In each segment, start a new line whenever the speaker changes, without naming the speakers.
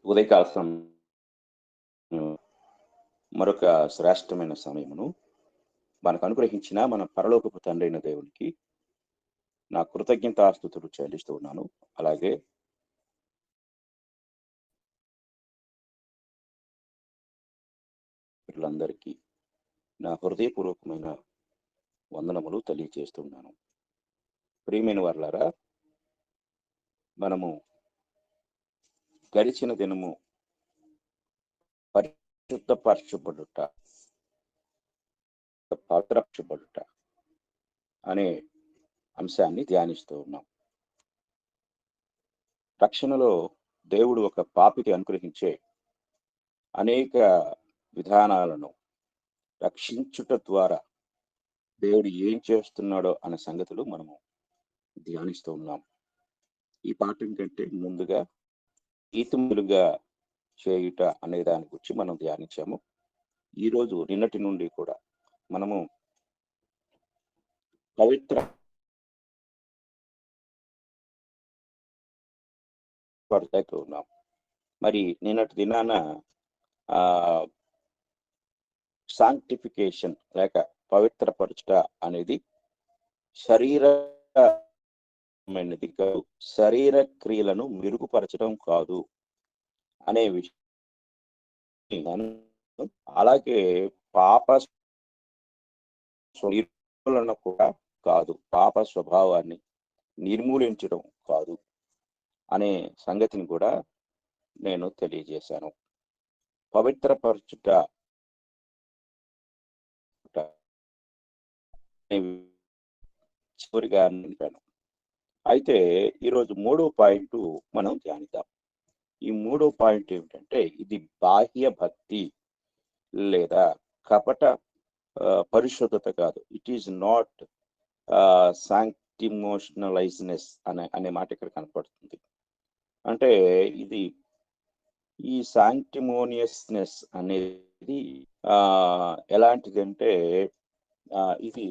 ఉదయకాల సమయం మరొక శ్రేష్టమైన సమయమును మనకు అనుగ్రహించిన మన పరలోకపు తండ్రి అయిన దేవునికి నా కృతజ్ఞతాస్తుతులు చెల్లిస్తూ ఉన్నాను. అలాగే వీళ్ళందరికీ నా హృదయపూర్వకమైన వందనములు తెలియజేస్తున్నాను. ప్రియమైన వారలారా, మనము గడిచిన దినము పరిశుద్ధపరచబడుట, పవిత్రపరచబడుట అనే అంశాన్ని ధ్యానిస్తూ ఉన్నాం. రక్షణలో దేవుడు ఒక పాపికి అనుగ్రహించే అనేక విధానాలను రక్షించుట ద్వారా దేవుడు ఏం చేస్తున్నాడో అనే సంగతులు మనము ధ్యానిస్తూ ఉన్నాం. ఈ పాఠం కంటే ముందుగా నీతిమంతులుగా చేయుట అనే దాని గురించి మనం ధ్యానించాము. ఈరోజు నిన్నటి నుండి కూడా మనము పవిత్ర పడుతూ ఉన్నాం. మరి నిన్నటి దినాన సాంక్టిఫికేషన్ లేక పవిత్రపరచుట అనేది శరీరమైనది కాదు, శరీర క్రియలను మెరుగుపరచడం కాదు అనే విషయం. అలాగే పాప నిర్మూలన కూడా కాదు, పాప స్వభావాన్ని నిర్మూలించడం కాదు అనే సంగతిని కూడా నేను తెలియజేశాను. పవిత్రపరచుట చివరిగా నింపాను. అయితే ఈరోజు 3వ పాయింట్ మనం ధ్యానిద్దాం. ఈ 3వ పాయింట్ ఏమిటంటే, ఇది బాహ్య భక్తి లేదా కపట పరిశుద్ధత కాదు. ఇట్ ఈజ్ నాట్ సాంక్టిమోషనలైజ్నెస్ అనే మాట ఇక్కడ కనపడుతుంది. అంటే ఇది ఈ సాంక్టిమోనియస్నెస్ అనేది ఎలాంటిదంటే ఇది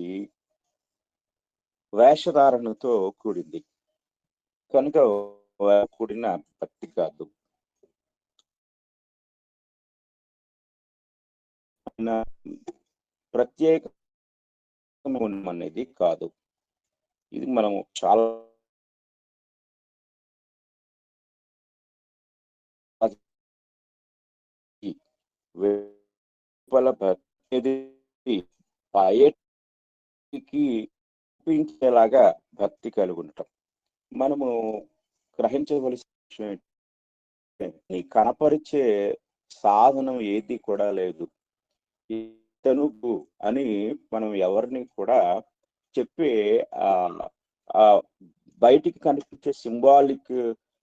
వేషధారణతో కూడింది కనుక కూడిన భక్తి కాదు. ప్రత్యేక అనేది కాదు. ఇది మనము చాలా భక్తి బయటికి చూపించేలాగా భక్తి కలిగి ఉండటం. మనము గ్రహించవలసిన విషయం కనపరిచే సాధనం ఏది కూడా లేదు. ఇతనుకు అని మనం ఎవరిని కూడా చెప్పే బయటికి కనిపించే సింబాలిక్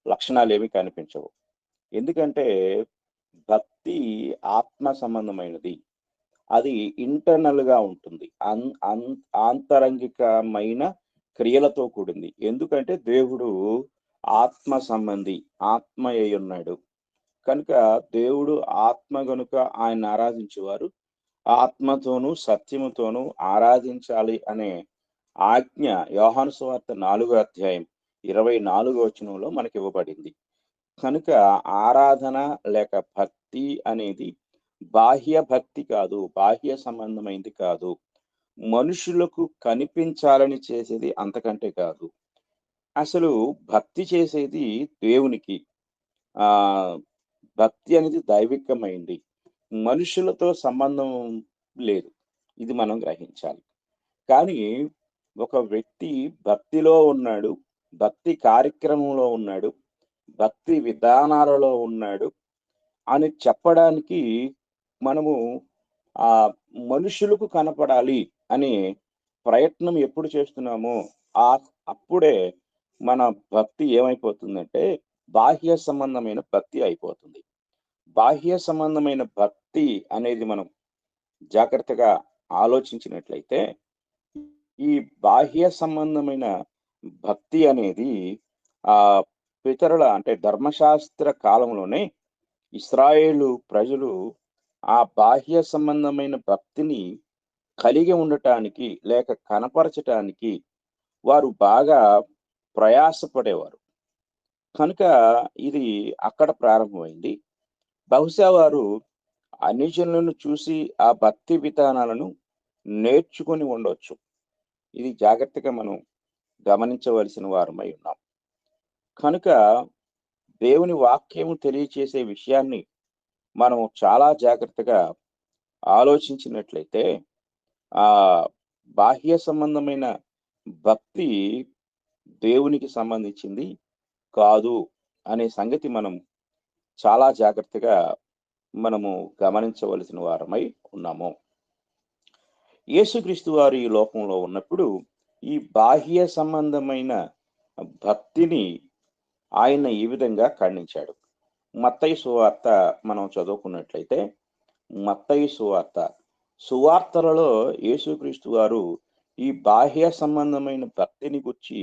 లక్షణాలు ఏమి కనిపించవు. ఎందుకంటే భక్తి ఆత్మ సంబంధమైనది, అది ఇంటర్నల్ గా ఉంటుంది, ఆంతరంగికమైన క్రియలతో కూడింది. ఎందుకంటే దేవుడు ఆత్మ సంబంధి, ఆత్మ అయి ఉన్నాడు కనుక దేవుడు ఆత్మ గనుక ఆయన ఆరాధించేవారు ఆత్మతోనూ సత్యముతోనూ ఆరాధించాలి అనే ఆజ్ఞ యోహాను సువార్త 4వ అధ్యాయం 24వ వచనంలో మనకి ఇవ్వబడింది. కనుక ఆరాధన లేక భక్తి అనేది బాహ్య భక్తి కాదు, బాహ్య సంబంధమైంది కాదు, మనుషులకు కనిపించాలని చేసేది అంతకంటే కాదు. అసలు భక్తి చేసేది దేవునికి. భక్తి అనేది దైవికమైంది, మనుషులతో సంబంధం లేదు. ఇది మనం గ్రహించాలి. కానీ ఒక వ్యక్తి భక్తిలో ఉన్నాడు, భక్తి కార్యక్రమంలో ఉన్నాడు, భక్తి విధానాలలో ఉన్నాడు అని చెప్పడానికి మనము మనుషులకు కనపడాలి అనే ప్రయత్నం ఎప్పుడు చేస్తున్నామో అప్పుడే మన భక్తి ఏమైపోతుందంటే బాహ్య సంబంధమైన భక్తి అయిపోతుంది. బాహ్య సంబంధమైన భక్తి అనేది మనం జాగ్రత్తగా ఆలోచించినట్లయితే ఈ బాహ్య సంబంధమైన భక్తి అనేది పితరుల అంటే ధర్మశాస్త్ర కాలంలోనే ఇశ్రాయేలు ప్రజలు ఆ బాహ్య సంబంధమైన భక్తిని కలిగి ఉండటానికి లేక కనపరచటానికి వారు బాగా ప్రయాసపడేవారు. కనుక ఇది అక్కడ ప్రారంభమైంది. బహుశా వారు అన్ని జనులను చూసి ఆ భక్తి విధానాలను నేర్చుకొని ఉండొచ్చు. ఇది జాగ్రత్తగా మనం గమనించవలసిన వారమై ఉన్నాం. కనుక దేవుని వాక్యము తెలియచేసే విషయాన్ని మనం చాలా జాగ్రత్తగా ఆలోచించినట్లయితే ఆ బాహ్య సంబంధమైన భక్తి దేవునికి సంబంధించింది కాదు అనే సంగతి మనం చాలా జాగ్రత్తగా మనము గమనించవలసిన వారమై ఉన్నాము. యేసుక్రీస్తు వారు ఈ లోకంలో ఉన్నప్పుడు ఈ బాహ్య సంబంధమైన భక్తిని ఆయన ఈ విధంగా ఖండించాడు. మత్తయి సువార్త మనం చదువుకున్నట్లయితే మత్తయి సువార్త సువార్తలలో యేసుక్రీస్తు వారు ఈ బాహ్య సంబంధమైన భక్తిని గురించి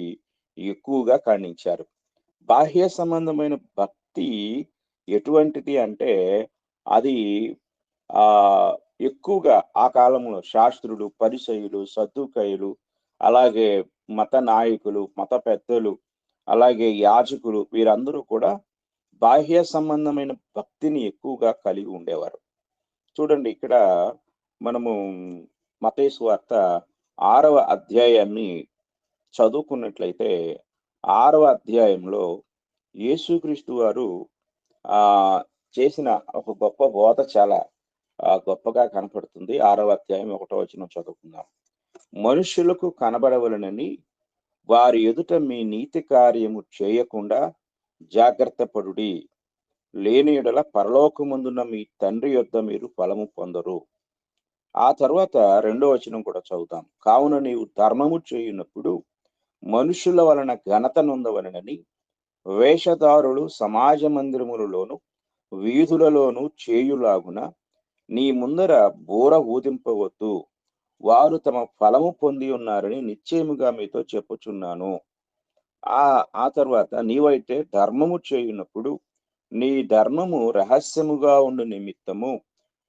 ఎక్కువగా ఖండించారు. బాహ్య సంబంధమైన భక్తి ఎటువంటిది అంటే అది ఆ ఎక్కువగా ఆ కాలంలో శాస్త్రులు, పరిసయ్యులు, సద్దూకయ్యులు, అలాగే మత నాయకులు, మత పెద్దలు, అలాగే యాజకులు వీరందరూ కూడా బాహ్య సంబంధమైన భక్తిని ఎక్కువగా కలిగి ఉండేవారు. చూడండి ఇక్కడ మనము మత్తయి సువార్త 6వ అధ్యాయాన్ని చదువుకున్నట్లయితే 6వ అధ్యాయంలో యేసుక్రీస్తు వారు చేసిన ఒక గొప్ప బోధ చాలా గొప్పగా కనపడుతుంది. 6వ అధ్యాయం 1వ వచనం చదువుకుందాం. మనుషులకు కనబడవలనని వారి ఎదుట మీ నీతి కార్యము చేయకుండా జాగ్రత్త పడుడి. లేని యెడల పరలోకమందున్న మీ తండ్రి యొద్ద మీరు ఫలము పొందరు. ఆ తర్వాత 2వ వచనం కూడా చదువుతాం. కావున నీవు ధర్మము చేయునప్పుడు మనుషుల వలన ఘనత నొందవలెనని వేషధారులు సమాజ మందిరములలోను వీధులలోను చేయులాగున నీ ముందర బూర ఊదింపవద్దు. వారు తమ ఫలము పొంది ఉన్నారని నిశ్చయముగా మీతో చెప్పుచున్నాను. ఆ తర్వాత నీవైతే ధర్మము చేయునప్పుడు నీ ధర్మము రహస్యముగా ఉండు నిమిత్తము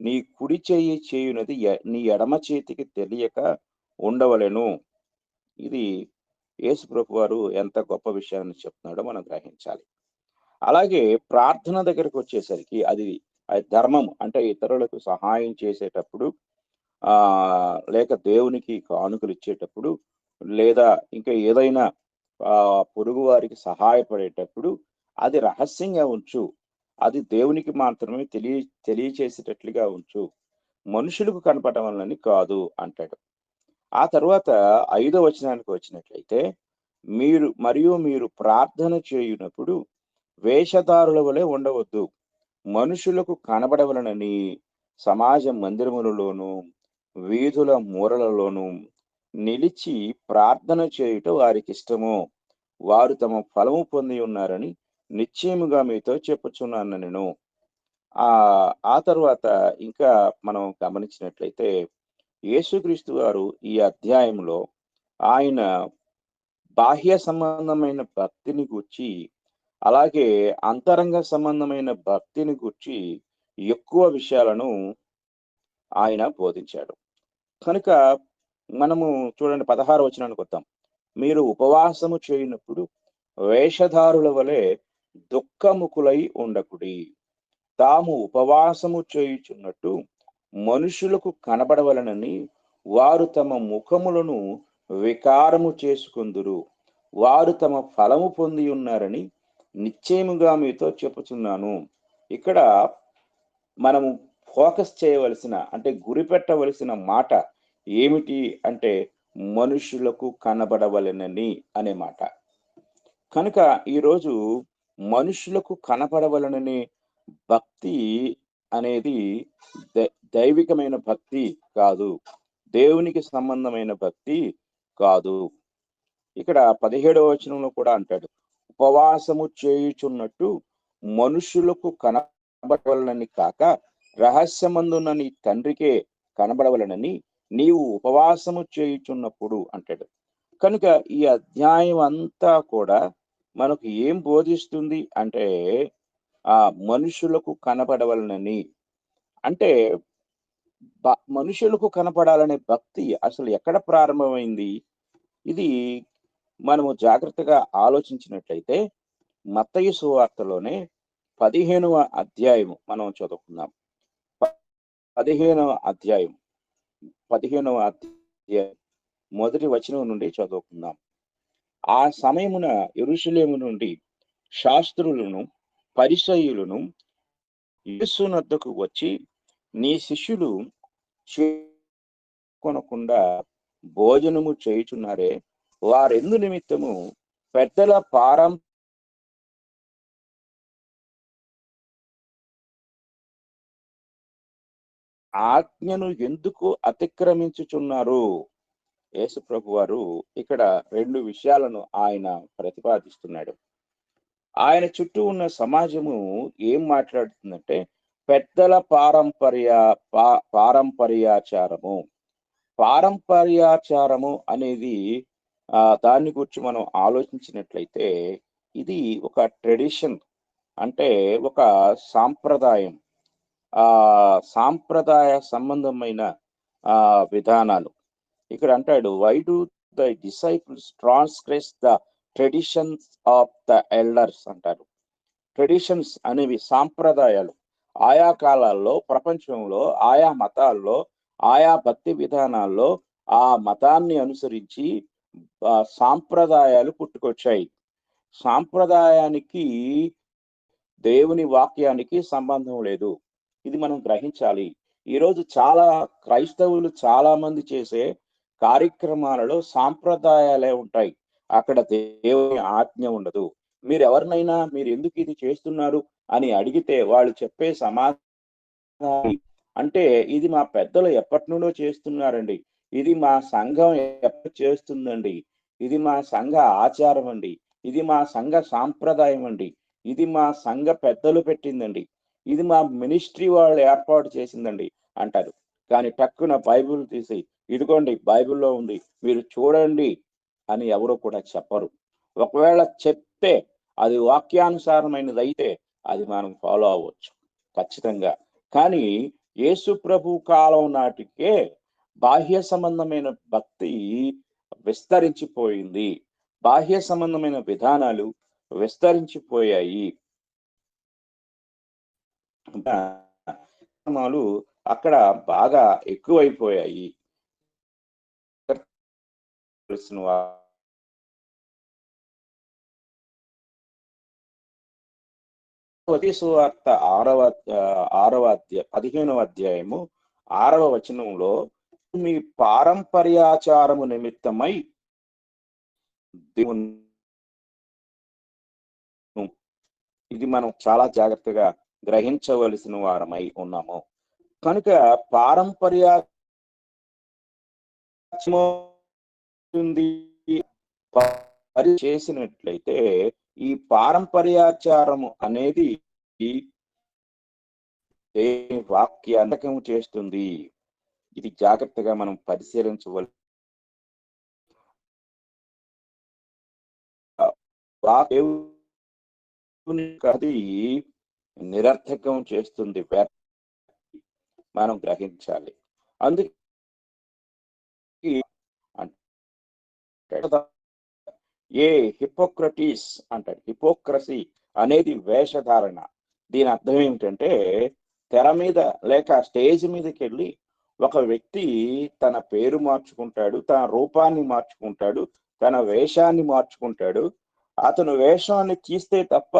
నీ కుడి చెయ్యి చేయునది నీ ఎడమ చేతికి తెలియక ఉండవలెను. ఇది యేసుప్రభు వారు ఎంత గొప్ప విషయాన్ని చెప్తున్నాడో మనం గ్రహించాలి. అలాగే ప్రార్థన దగ్గరకు వచ్చేసరికి అది ధర్మం అంటే ఇతరులకు సహాయం చేసేటప్పుడు లేక దేవునికి కానుకలు ఇచ్చేటప్పుడు లేదా ఇంకా ఏదైనా పొరుగు వారికి సహాయపడేటప్పుడు అది రహస్యంగా ఉంచు. అది దేవునికి మాత్రమే తెలియచేసేటట్లుగా ఉంచు. మనుషులకు కనపడటం వలనని కాదు అంటాడు. ఆ తర్వాత 5వ వచనానికి వచ్చినట్లయితే మీరు ప్రార్థన చేయునప్పుడు వేషధారుల వలె ఉండవద్దు. మనుషులకు కనబడవలనని సమాజ మందిరములలోను వీధుల మూరలలోను నిలిచి ప్రార్థన చేయుట వారికి ఇష్టము. వారు తమ ఫలము పొంది ఉన్నారని నిశ్చయముగా మీతో చెప్పుచున్నాను నేను. ఆ తర్వాత ఇంకా మనం గమనించినట్లయితే యేసుక్రీస్తు వారు ఈ అధ్యాయంలో ఆయన బాహ్య సంబంధమైన భక్తిని గూర్చి అలాగే అంతరంగ సంబంధమైన భక్తిని గూర్చి ఎక్కువ విషయాలను ఆయన బోధించాడు. కనుక మనము చూడండి 16వ వచనానికి వద్దాం. మీరు ఉపవాసము చేయనప్పుడు వేషధారుల వలె దుఃఖముఖులై ఉండకుడి. తాము ఉపవాసము చేయుచున్నట్టు మనుషులకు కనబడవలనని వారు తమ ముఖములను వికారము చేసుకొందురు. వారు తమ ఫలము పొంది ఉన్నారని నిశ్చయముగా మీతో చెప్పుచున్నాను. ఇక్కడ మనము ఫోకస్ చేయవలసిన అంటే గురి పెట్టవలసిన మాట ఏమిటి అంటే మనుషులకు కనబడవలెనని అనే మాట. కనుక ఈరోజు మనుషులకు కనపడవలనని భక్తి అనేది దైవికమైన భక్తి కాదు. దేవునికి సంబంధమైన భక్తి కాదు. ఇక్కడ 17వ వచనంలో కూడా అంటాడు, ఉపవాసము చేయుచున్నట్టు మనుషులకు కనబడవలనని కాక రహస్యమందున్న నీ తండ్రికే కనబడవలనని నీవు ఉపవాసము చేయుచున్నప్పుడు అంటాడు. కనుక ఈ అధ్యాయం అంతా కూడా మనకు ఏం బోధిస్తుంది అంటే మనుషులకు కనపడవలనని అంటే మనుషులకు కనపడాలనే భక్తి అసలు ఎక్కడ ప్రారంభమైంది? ఇది మనము జాగ్రత్తగా ఆలోచించినట్లయితే మత్తయి సువార్తలోనే 15వ అధ్యాయము మనం చదువుకుందాం. 15వ అధ్యాయం 15వ అధ్యాయం మొదటి వచనం నుండి చదువుకుందాం. ఆ సమయమున యెరూషలేము నుండి శాస్త్రులను పరిసయ్యులను యేసు నద్దకు వచ్చి, నీ శిష్యులు కొనకుండా భోజనము చేయుచున్నారే, వారెందు నిమిత్తము పెద్దల ఆజ్ఞను ఎందుకు అతిక్రమించుచున్నారు? యేసు ప్రభు వారు ఇక్కడ 2 విషయాలను ఆయన ప్రతిపాదిస్తున్నాడు. ఆయన చుట్టూ ఉన్న సమాజము ఏం మాట్లాడుతుందంటే, పెద్దల పారంపర్యాచారము. పారంపర్యాచారము అనేది దాన్ని గురించి మనం ఆలోచించినట్లయితే, ఇది ఒక ట్రెడిషన్, అంటే ఒక సాంప్రదాయం, సాంప్రదాయ సంబంధమైన విధానాలు. ఇక్కడ అంటాడు, why do the disciples transgress the traditions of the elders అంటారు. ట్రెడిషన్స్ అనేవి సాంప్రదాయాలు. ఆయా కాలాల్లో ప్రపంచంలో ఆయా మతాల్లో ఆయా భక్తి విధానాల్లో ఆ మతాన్ని అనుసరించి సాంప్రదాయాలు పుట్టుకొచ్చాయి. సాంప్రదాయానికి దేవుని వాక్యానికి సంబంధం లేదు. ఇది మనం గ్రహించాలి. ఈరోజు చాలా క్రైస్తవులు చాలా మంది చేసే కార్యక్రమాలలో సాంప్రదాయాలే ఉంటాయి. అక్కడ దేవుని ఆజ్ఞ ఉండదు. మీరు ఎవరినైనా మీరు ఎందుకు ఇది చేస్తున్నారు అని అడిగితే వాళ్ళు చెప్పే సమాధానం అంటే, ఇది మా పెద్దలు ఎప్పటి నుండో చేస్తున్నారండి, ఇది మా సంఘం ఎప్పటి చేస్తుందండి, ఇది మా సంఘ ఆచారం అండి, ఇది మా సంఘ సాంప్రదాయం అండి, ఇది మా సంఘ పెద్దలు పెట్టిందండి, ఇది మా మినిస్ట్రీ వాళ్ళు ఏర్పాటు చేసిందండి అంటారు. కానీ టక్కున బైబిల్ తీసి, ఇదిగోండి బైబిల్లో ఉంది, మీరు చూడండి అని ఎవరు కూడా చెప్పరు. ఒకవేళ చెప్తే అది వాక్యానుసారమైనది అయితే అది మనం ఫాలో అవ్వచ్చు ఖచ్చితంగా. కానీ యేసు ప్రభు కాలం నాటికే బాహ్య సంబంధమైన భక్తి విస్తరించిపోయింది. బాహ్య సంబంధమైన విధానాలు విస్తరించిపోయాయి. అక్కడ బాగా ఎక్కువైపోయాయి. సువార్త 15వ అధ్యాయము 6వ వచనంలో, మీ పారంపర్యాచారము నిమిత్తమై ఇది మనం చాలా జాగ్రత్తగా గ్రహించవలసిన వారమై ఉన్నాము. కనుక చేసినట్లయితే ఈ పారంపర్యాచారము అనేది వాక్యార్థకం చేస్తుంది. ఇది జాగ్రత్తగా మనం పరిశీలించవలసి, అది నిరర్థకం చేస్తుంది, మనం గ్రహించాలి. అందుకే ఏ హిపోక్రటీస్ అంటాడు. హిపోక్రసీ అనేది వేషధారణ. దీని అర్థం ఏమిటంటే, తెర మీద లేక స్టేజ్ మీదకి వెళ్ళి ఒక వ్యక్తి తన పేరు మార్చుకుంటాడు, తన రూపాన్ని మార్చుకుంటాడు, తన వేషాన్ని మార్చుకుంటాడు. అతను వేషాన్ని తీస్తే తప్ప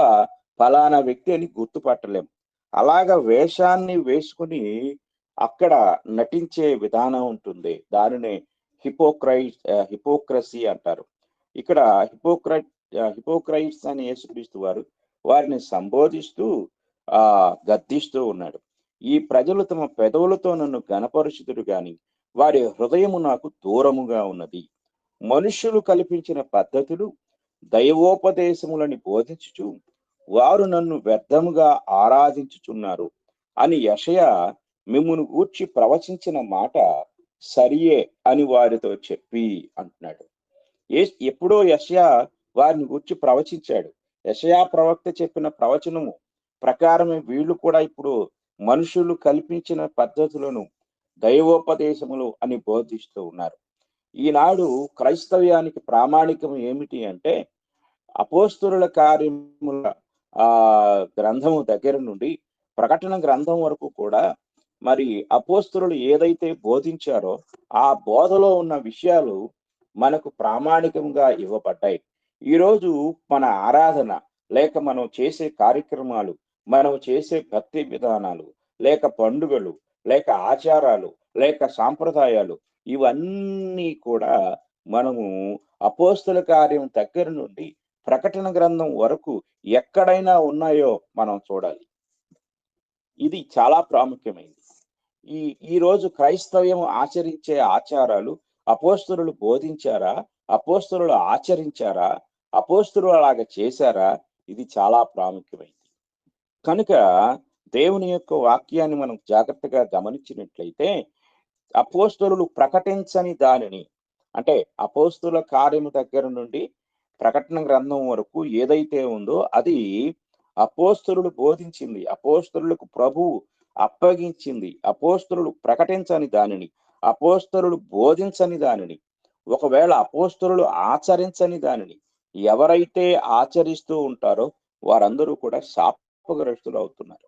ఫలానా వ్యక్తి అని గుర్తుపట్టలేం. అలాగా వేషాన్ని వేసుకుని అక్కడ నటించే విధానం ఉంటుంది. దానినే హిపోక్రసీ అంటారు. ఇక్కడ హిపోక్రైట్స్ అని యేసుక్రీస్తు వారు వారిని సంబోధిస్తూ గద్దిస్తూ ఉన్నాడు. ఈ ప్రజలు తమ పెదవులతో నన్ను గణపరుచుదురు గాని వారి హృదయము నాకు దూరముగా ఉన్నది. మనుష్యులు కల్పించిన పద్ధతులు దైవోపదేశములని బోధించుచు వారు నన్ను వ్యర్థముగా ఆరాధించుచున్నారు అని యెషయా మిమ్మును గూర్చి ప్రవచించిన మాట సరియే అని వారితో చెప్పి అంటున్నాడు. ఎప్పుడో యెషయా వారిని గూర్చి ప్రవచించాడు. యెషయా ప్రవక్త చెప్పిన ప్రవచనము ప్రకారమే వీళ్ళు కూడా ఇప్పుడు మనుషులు కల్పించిన పద్ధతులను దైవోపదేశములు అని బోధిస్తూ ఉన్నారు. ఈనాడు క్రైస్తవ్యానికి ప్రామాణికం ఏమిటి అంటే, అపోస్తలుల కార్యముల గ్రంథము దగ్గర నుండి ప్రకటన గ్రంథం వరకు కూడా మరి అపోస్తలులు ఏదైతే బోధించారో ఆ బోధలో ఉన్న విషయాలు మనకు ప్రామాణికంగా ఇవ్వబడ్డాయి. ఈరోజు మన ఆరాధన లేక మనం చేసే కార్యక్రమాలు, మనం చేసే భక్తి విధానాలు, లేక పండుగలు, లేక ఆచారాలు, లేక సాంప్రదాయాలు, ఇవన్నీ కూడా మనము అపోస్తల కార్యం దగ్గర నుండి ప్రకటన గ్రంథం వరకు ఎక్కడైనా ఉన్నాయో మనం చూడాలి. ఇది చాలా ప్రాముఖ్యమైనది. ఈ రోజు క్రైస్తవ్యం ఆచరించే ఆచారాలు అపోస్తలులు బోధించారా? అపోస్తలులు ఆచరించారా? అపోస్తలులు అలాగ చేశారా? ఇది చాలా ప్రాముఖ్యమైనది. కనుక దేవుని యొక్క వాక్యాన్ని మనం జాగ్రత్తగా గమనించినట్లయితే అపోస్తలులు ప్రకటించని దానిని, అంటే అపోస్తలుల కార్యము దగ్గర నుండి ప్రకటన గ్రంథం వరకు ఏదైతే ఉందో అది అపోస్తలులు బోధించింది, అపోస్తలులకు ప్రభువు అప్పగించింది, అపోస్తలులు ప్రకటించని దానిని, అపోస్తలులు బోధించని దానిని, ఒకవేళ అపోస్తలులు ఆచరించని దానిని ఎవరైతే ఆచరిస్తూ ఉంటారో వారందరూ కూడా శాపగ్రస్తులు అవుతున్నారు.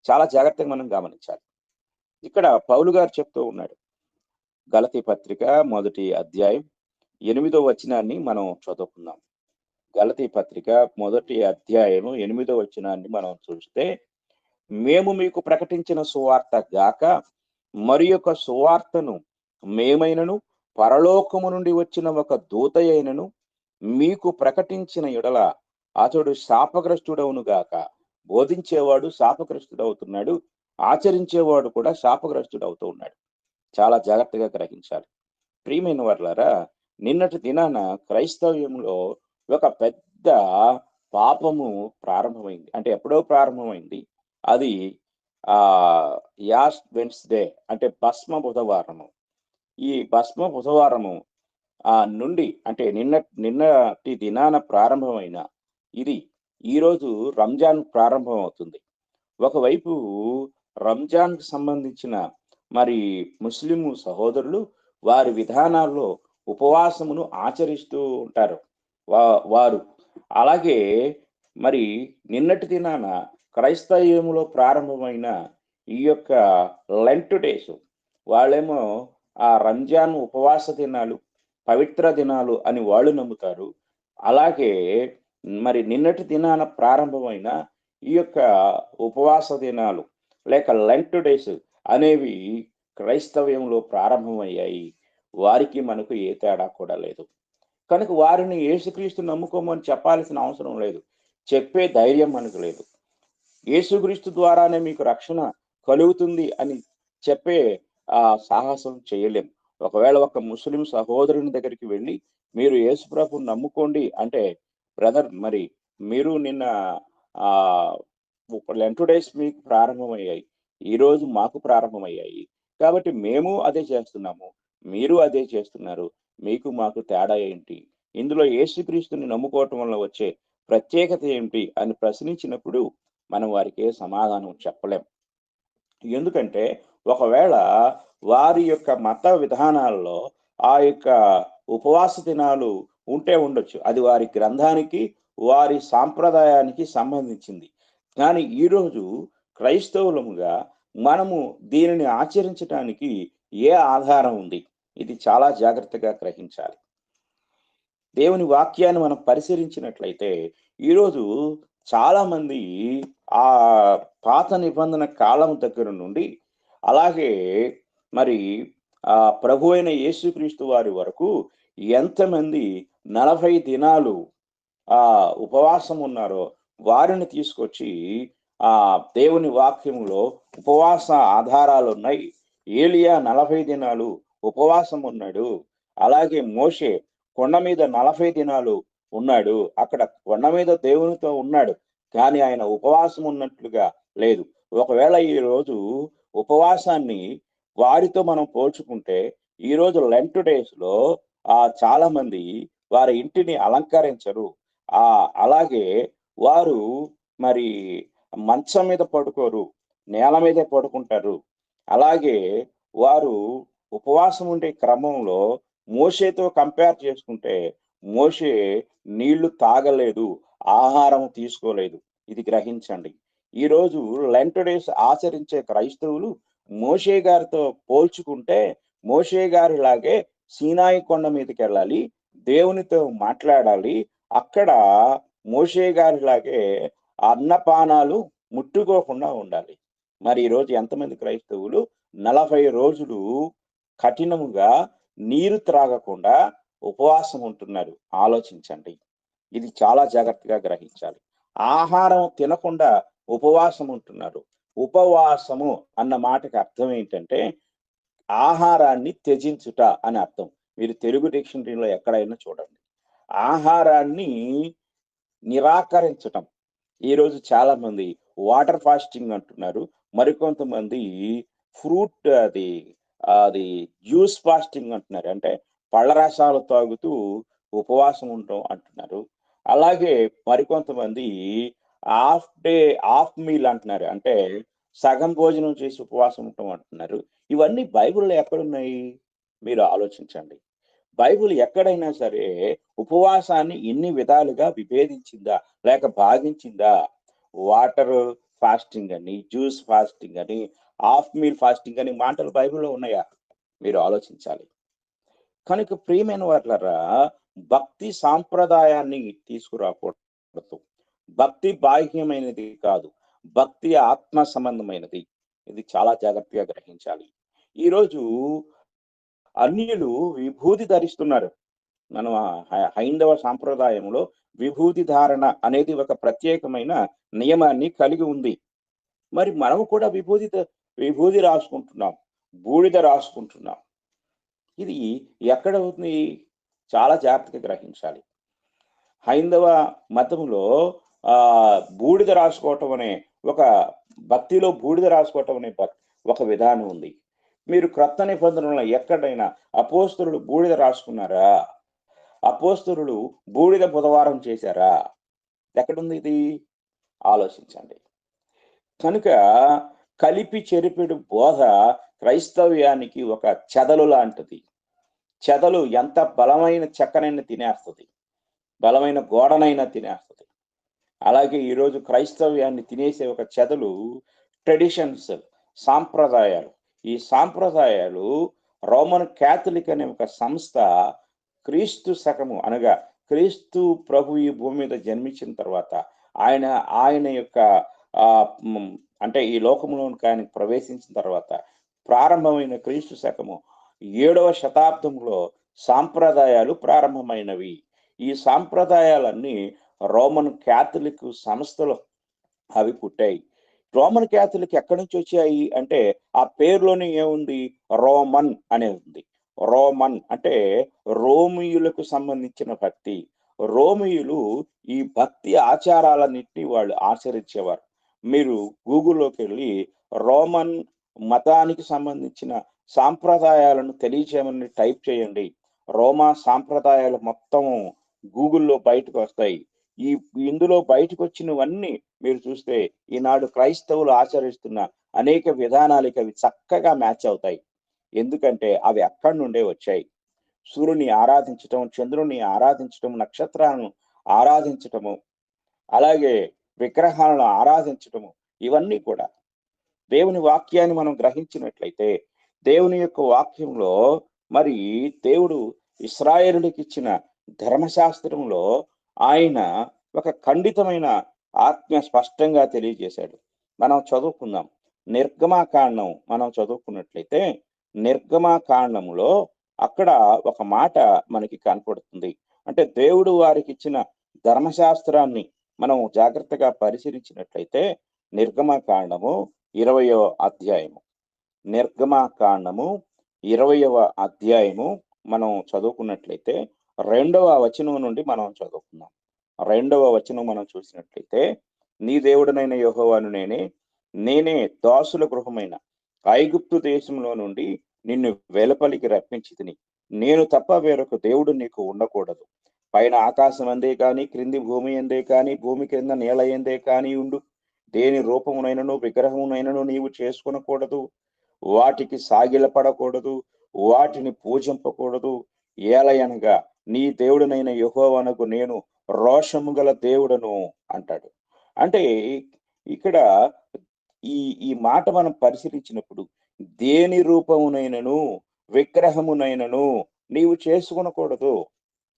చాలా జాగ్రత్తగా మనం గమనించాలి. ఇక్కడ పౌలు గారు చెప్తూ ఉన్నాడు. గలతీ పత్రిక 1వ అధ్యాయం 8వ వచనాన్ని మనం చదువుకుందాం. గలతీ పత్రిక 1వ అధ్యాయం 8వ వచనాన్ని మనం చూస్తే, మేము మీకు ప్రకటించిన సువార్త గాక మరి యొక్క సువార్తను మేమైనను పరలోకము నుండి వచ్చిన ఒక దూత అయినను మీకు ప్రకటించిన ఎడల అతడు శాపగ్రస్తుడవును గాక. బోధించేవాడు శాపగ్రస్తుడవుతున్నాడు, ఆచరించేవాడు కూడా శాపగ్రస్తుడవుతూ ఉన్నాడు. చాలా జాగ్రత్తగా గ్రహించాలి. ప్రియమైన వారులారా, నిన్నటి దినాన క్రైస్తవ్యంలో ఒక పెద్ద పాపము ప్రారంభమైంది. అంటే ఎప్పుడో ప్రారంభమైంది. అది యాష్ వెన్స్డే, అంటే భస్మ బుధవారము. ఈ భస్మ బుధవారము నుండి, అంటే నిన్నటి దినాన ప్రారంభమైన ఇది ఈరోజు రంజాన్ ప్రారంభం అవుతుంది. ఒకవైపు రంజాన్కి సంబంధించిన మరి ముస్లిం సహోదరులు వారి విధానాల్లో ఉపవాసమును ఆచరిస్తూ ఉంటారు వారు. అలాగే మరి నిన్నటి దినాన క్రైస్తవ్యములో ప్రారంభమైన ఈ యొక్క లెంట్ డేస్, వాళ్ళేమో ఆ రంజాన్ ఉపవాస దినాలు, పవిత్ర దినాలు అని వాళ్ళు నమ్ముతారు. అలాగే మరి నిన్నటి దినాన ప్రారంభమైన ఈ యొక్క ఉపవాస దినాలు లేక లెంట్ డేస్ అనేవి క్రైస్తవ్యంలో ప్రారంభమయ్యాయి. వారికి మనకు ఏ తేడా కూడా లేదు. కనుక వారిని యేసుక్రీస్తు నమ్ముకోమని చెప్పాల్సిన అవసరం లేదు, చెప్పే ధైర్యం మనకు లేదు. యేసుక్రీస్తు ద్వారానే మీకు రక్షణ కలుగుతుంది అని చెప్పే సాహసం చేయలేం. ఒకవేళ ఒక ముస్లిం సహోదరుని దగ్గరికి వెళ్ళి మీరు యేసుప్రభుని నమ్ముకోండి అంటే, బ్రదర్ మరి మీరు నిన్న లెంట్ డేస్ మీకు ప్రారంభమయ్యాయి, ఈరోజు మాకు ప్రారంభమయ్యాయి, కాబట్టి మేము అదే చేస్తున్నాము, మీరు అదే చేస్తున్నారు, మీకు మాకు తేడా ఏంటి? ఇందులో యేసుక్రీస్తుని నమ్ముకోవటం వల్ల వచ్చే ప్రత్యేకత ఏంటి అని ప్రశ్నించినప్పుడు మనం వారికి సమాధానం చెప్పలేం. ఎందుకంటే ఒకవేళ వారి యొక్క మత విధానాల్లో ఆ యొక్క ఉపవాస దినాలు ఉంటే ఉండొచ్చు, అది వారి గ్రంథానికి వారి సాంప్రదాయానికి సంబంధించింది. కానీ ఈరోజు క్రైస్తవులముగా మనము దీనిని ఆచరించడానికి ఏ ఆధారం ఉంది? ఇది చాలా జాగ్రత్తగా గ్రహించాలి. దేవుని వాక్యాన్ని మనం పరిశీలించినట్లయితే ఈరోజు చాలా మంది ఆ పాత నిబంధన కాలం దగ్గర నుండి అలాగే మరి ప్రభు అయిన యేసుక్రీస్తు వారి వరకు ఎంతమంది 40 దినాలు ఉపవాసం ఉన్నారో వారిని తీసుకొచ్చి దేవుని వాక్యంలో ఉపవాస ఆధారాలు ఉన్నాయి. ఏలియా 40 దినాలు ఉపవాసం ఉన్నాడు. అలాగే మోషే కొండ మీద 40 దినాలు ఉన్నాడు. అక్కడ కొండ మీద దేవునితో ఉన్నాడు, కానీ ఆయన ఉపవాసం ఉన్నట్లుగా లేదు. ఒకవేళ ఈ రోజు ఉపవాసాన్ని వారితో మనం పోల్చుకుంటే, ఈరోజు లెంట్ డేస్ లో చాలా మంది వారి ఇంటిని అలంకరించరు. అలాగే వారు మరి మంచం మీద పడుకోరు, నేల మీదే పడుకుంటారు. అలాగే వారు ఉపవాసం ఉండే క్రమంలో మోషేతో కంపేర్ చేసుకుంటే మోషే నీళ్లు తాగలేదు, ఆహారం తీసుకోలేదు. ఇది గ్రహించండి. ఈరోజు లెంట్ డేస్ ఆచరించే క్రైస్తవులు మోషే గారితో పోల్చుకుంటే మోషే గారిలాగే సీనాయి కొండ మీదకెళ్ళాలి, దేవునితో మాట్లాడాలి. అక్కడ మోషే గారిలాగే అన్నపానాలు ముట్టుకోకుండా ఉండాలి. మరి ఈరోజు ఎంతమంది క్రైస్తవులు 40 రోజులు కఠినముగా నీరు త్రాగకుండా ఉపవాసం ఉంటున్నారు? ఆలోచించండి. ఇది చాలా జాగ్రత్తగా గ్రహించాలి. ఆహారం తినకుండా ఉపవాసం ఉంటున్నారు. ఉపవాసము అన్న మాటకి అర్థం ఏంటంటే ఆహారాన్ని త్యజించుట అని అర్థం. మీరు తెలుగు డిక్షనరీలో ఎక్కడైనా చూడండి. ఆహారాన్ని నిరాకరించటం. ఈరోజు చాలా మంది వాటర్ ఫాస్టింగ్ అంటున్నారు. మరికొంతమంది ఫ్రూట్ అది అది జ్యూస్ ఫాస్టింగ్ అంటున్నారు. అంటే పళ్ళ రసాలు తాగుతూ ఉపవాసం ఉండటం అంటున్నారు. అలాగే మరికొంతమంది హాఫ్ మీల్ అంటున్నారు. అంటే సగం భోజనం చేసి ఉపవాసం ఉండటం అంటున్నారు. ఇవన్నీ బైబిల్‌లో ఎక్కడున్నాయి? మీరు ఆలోచించండి. బైబిల్ ఎక్కడైనా సరే ఉపవాసాన్ని ఇన్ని విధాలుగా విభేదించిందా? లేక భాగించిందా? వాటర్ ఫాస్టింగ్ అని, జ్యూస్ ఫాస్టింగ్ అని, హాఫ్ మీల్ ఫాస్టింగ్ అని మాటలు బైబిల్‌లో ఉన్నాయా? మీరు ఆలోచించాలి. కనుక ప్రియమైన వారలారా, భక్తి సాంప్రదాయాన్ని తీసుకురాకూడదు. భక్తి బాహ్యమైనది కాదు. భక్తి ఆత్మ సంబంధమైనది. ఇది చాలా జాగ్రత్తగా గ్రహించాలి. ఈరోజు అన్యులు విభూది ధరిస్తున్నారు. మనం హైందవ సాంప్రదాయంలో విభూతి ధారణ అనేది ఒక ప్రత్యేకమైన నియమాన్ని కలిగి ఉంది. మరి మనము కూడా విభూది రాసుకుంటున్నాం. బూడిద రాసుకుంటున్నాం. ఇది ఎక్కడ ఉంది? చాలా జాగ్రత్తగా గ్రహించాలి. హైందవ మతంలో బూడిద రాసుకోవటం అనే ఒక భక్తిలో బూడిద రాసుకోవటం అనే ఒక విధానం ఉంది. మీరు క్రొత్త నిబంధనలో ఎక్కడైనా అపోస్తలులు బూడిద రాసుకున్నారా? అపోస్తలులు బూడిద బుధవారం చేశారా? ఎక్కడుంది ఇది? ఆలోచించండి. కనుక కలిపి చెరిపెడు బోధ క్రైస్తవ్యానికి ఒక చెదలు లాంటిది. చెదలు ఎంత బలమైన చెక్కనైనా తినేస్తది. బలమైన గోడనైనా తినేస్తది. అలాగే ఈరోజు క్రైస్తవ్యాన్ని తినేసే ఒక చెదలు ట్రెడిషన్స్, సాంప్రదాయాలు. ఈ సాంప్రదాయాలు రోమన్ క్యాథలిక్ అనే ఒక సంస్థ క్రీస్తు శకము అనగా క్రీస్తు ప్రభు ఈ భూమి మీద జన్మించిన తర్వాత ఆయన యొక్క అంటే ఈ లోకంలోనికి ఆయన ప్రవేశించిన తర్వాత ప్రారంభమైన క్రీస్తు శకము 7వ శతాబ్దంలో సాంప్రదాయాలు ప్రారంభమైనవి. ఈ సాంప్రదాయాలన్నీ రోమన్ క్యాథలిక్ సంస్థలు అవి పుట్టాయి. రోమన్ క్యాథలిక్ ఎక్కడి నుంచి వచ్చాయి అంటే ఆ పేరులోనే ఏముంది? రోమన్ అనే ఉంది. రోమన్ అంటే రోమియులకు సంబంధించిన భక్తి. రోమియులు ఈ భక్తి ఆచారాలన్నింటినీ వాళ్ళు ఆచరించేవారు. మీరు గూగుల్లోకి వెళ్ళి రోమన్ మతానికి సంబంధించిన సాంప్రదాయాలను తెలియచేయమని టైప్ చేయండి. రోమా సాంప్రదాయాలు మొత్తం గూగుల్లో బయటకు వస్తాయి. ఇందులో బయటకు వచ్చినవన్నీ మీరు చూస్తే ఈనాడు క్రైస్తవులు ఆచరిస్తున్న అనేక విధానాలకి అవి చక్కగా మ్యాచ్ అవుతాయి. ఎందుకంటే అవి అక్కడి నుండే వచ్చాయి. సూర్యుని ఆరాధించటం, చంద్రుని ఆరాధించటం, నక్షత్రాలను ఆరాధించటము, అలాగే విగ్రహాలను ఆరాధించటము, ఇవన్నీ కూడా దేవుని వాక్యాన్ని మనం గ్రహించినట్లయితే దేవుని యొక్క వాక్యంలో మరి దేవుడు ఇశ్రాయేలునికి ఇచ్చిన ధర్మశాస్త్రంలో ఆయన ఒక ఖండితమైన ఆజ్ఞ స్పష్టంగా తెలియజేశాడు. మనం చదువుకుందాం. నిర్గమాకాండం మనం చదువుకున్నట్లయితే నిర్గమాకాండంలో అక్కడ ఒక మాట మనకి కనపడుతుంది. అంటే దేవుడు వారికి ఇచ్చిన ధర్మశాస్త్రాన్ని మనం జాగ్రత్తగా పరిశీలించినట్లయితే నిర్గమాకాండము 20వ అధ్యాయము, నిర్గమాకాండము 20వ అధ్యాయము మనం చదువుకున్నట్లయితే 2వ వచనం నుండి మనం చదువుకుందాం. 2వ వచనం మనం చూసినట్లయితే, నీ దేవుడనైన యెహోవాను నేనే దాసుల గృహమైన ఐగుప్తు దేశంలో నుండి నిన్ను వెలుపలికి రప్పించితిని. నేను తప్ప వేరొక దేవుడు నీకు ఉండకూడదు. పైన ఆకాశం అందే కాని, క్రింది భూమి అందే కాని, భూమి కింద నేల ఎందే కాని ఉండు. దేని రూపమునైనను విగ్రహమునైనను నీవు చేసుకొనకూడదు. వాటికి సాగిలపడకూడదు, వాటిని పూజింపకూడదు. ఏలయనగా నీ దేవుడనైన యెహోవానకు నేను రోషము గల దేవుడను అంటాడు. అంటే ఇక్కడ ఈ ఈ మాట మనం పరిశీలించినప్పుడు దేని రూపమునైనను విగ్రహమునైనను నీవు చేసుకొనకూడదు.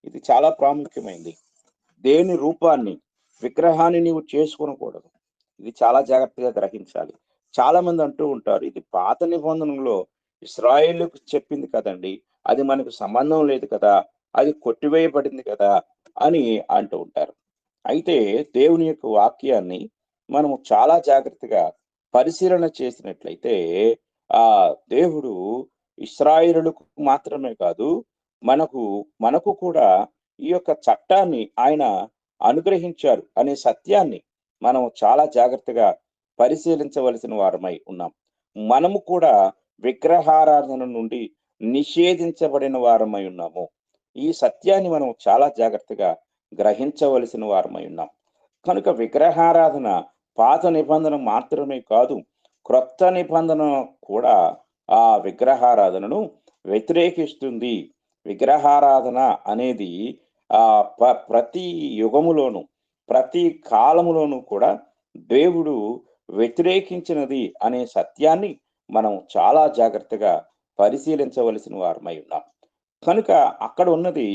ఇది చాలా ప్రాముఖ్యమైనది. దేని రూపాన్ని, విగ్రహాన్ని నీవు చేసుకొనకూడదు. ఇది చాలా జాగ్రత్తగా గ్రహించాలి. చాలా మంది అంటూ ఉంటారు, ఇది పాత నిబంధనలో ఇశ్రాయేలుకు చెప్పింది కదండీ! అది మనకు సంబంధం లేదు కదా! అది కొట్టివేయబడింది కదా! అని అంటూ ఉంటారు. అయితే దేవుని యొక్క వాక్యాన్ని మనము చాలా జాగ్రత్తగా పరిశీలన చేసినట్లయితే దేవుడు ఇశ్రాయేలులకు మాత్రమే కాదు, మనకు మనకు కూడా ఈ యొక్క చట్టాన్ని ఆయన అనుగ్రహించారు అనే సత్యాన్ని మనం చాలా జాగ్రత్తగా పరిశీలించవలసిన వారమై ఉన్నాం. మనము కూడా విగ్రహారాధన నుండి నిషేధించబడిన వారమై ఉన్నాము. ఈ సత్యాన్ని మనం చాలా జాగ్రత్తగా గ్రహించవలసిన వారమై ఉన్నాం. కనుక విగ్రహారాధన పాత నిబంధన మాత్రమే కాదు, క్రొత్త నిబంధన కూడా ఆ విగ్రహారాధనను వ్యతిరేకిస్తుంది. విగ్రహారాధన అనేది ప్రతి యుగములోను, ప్రతి కాలములోను కూడా దేవుడు వ్యతిరేకించినది అనే సత్యాన్ని మనం చాలా జాగ్రత్తగా పరిశీలించవలసిన వారమై ఉన్నాం. కనుక అక్కడ ఉన్నది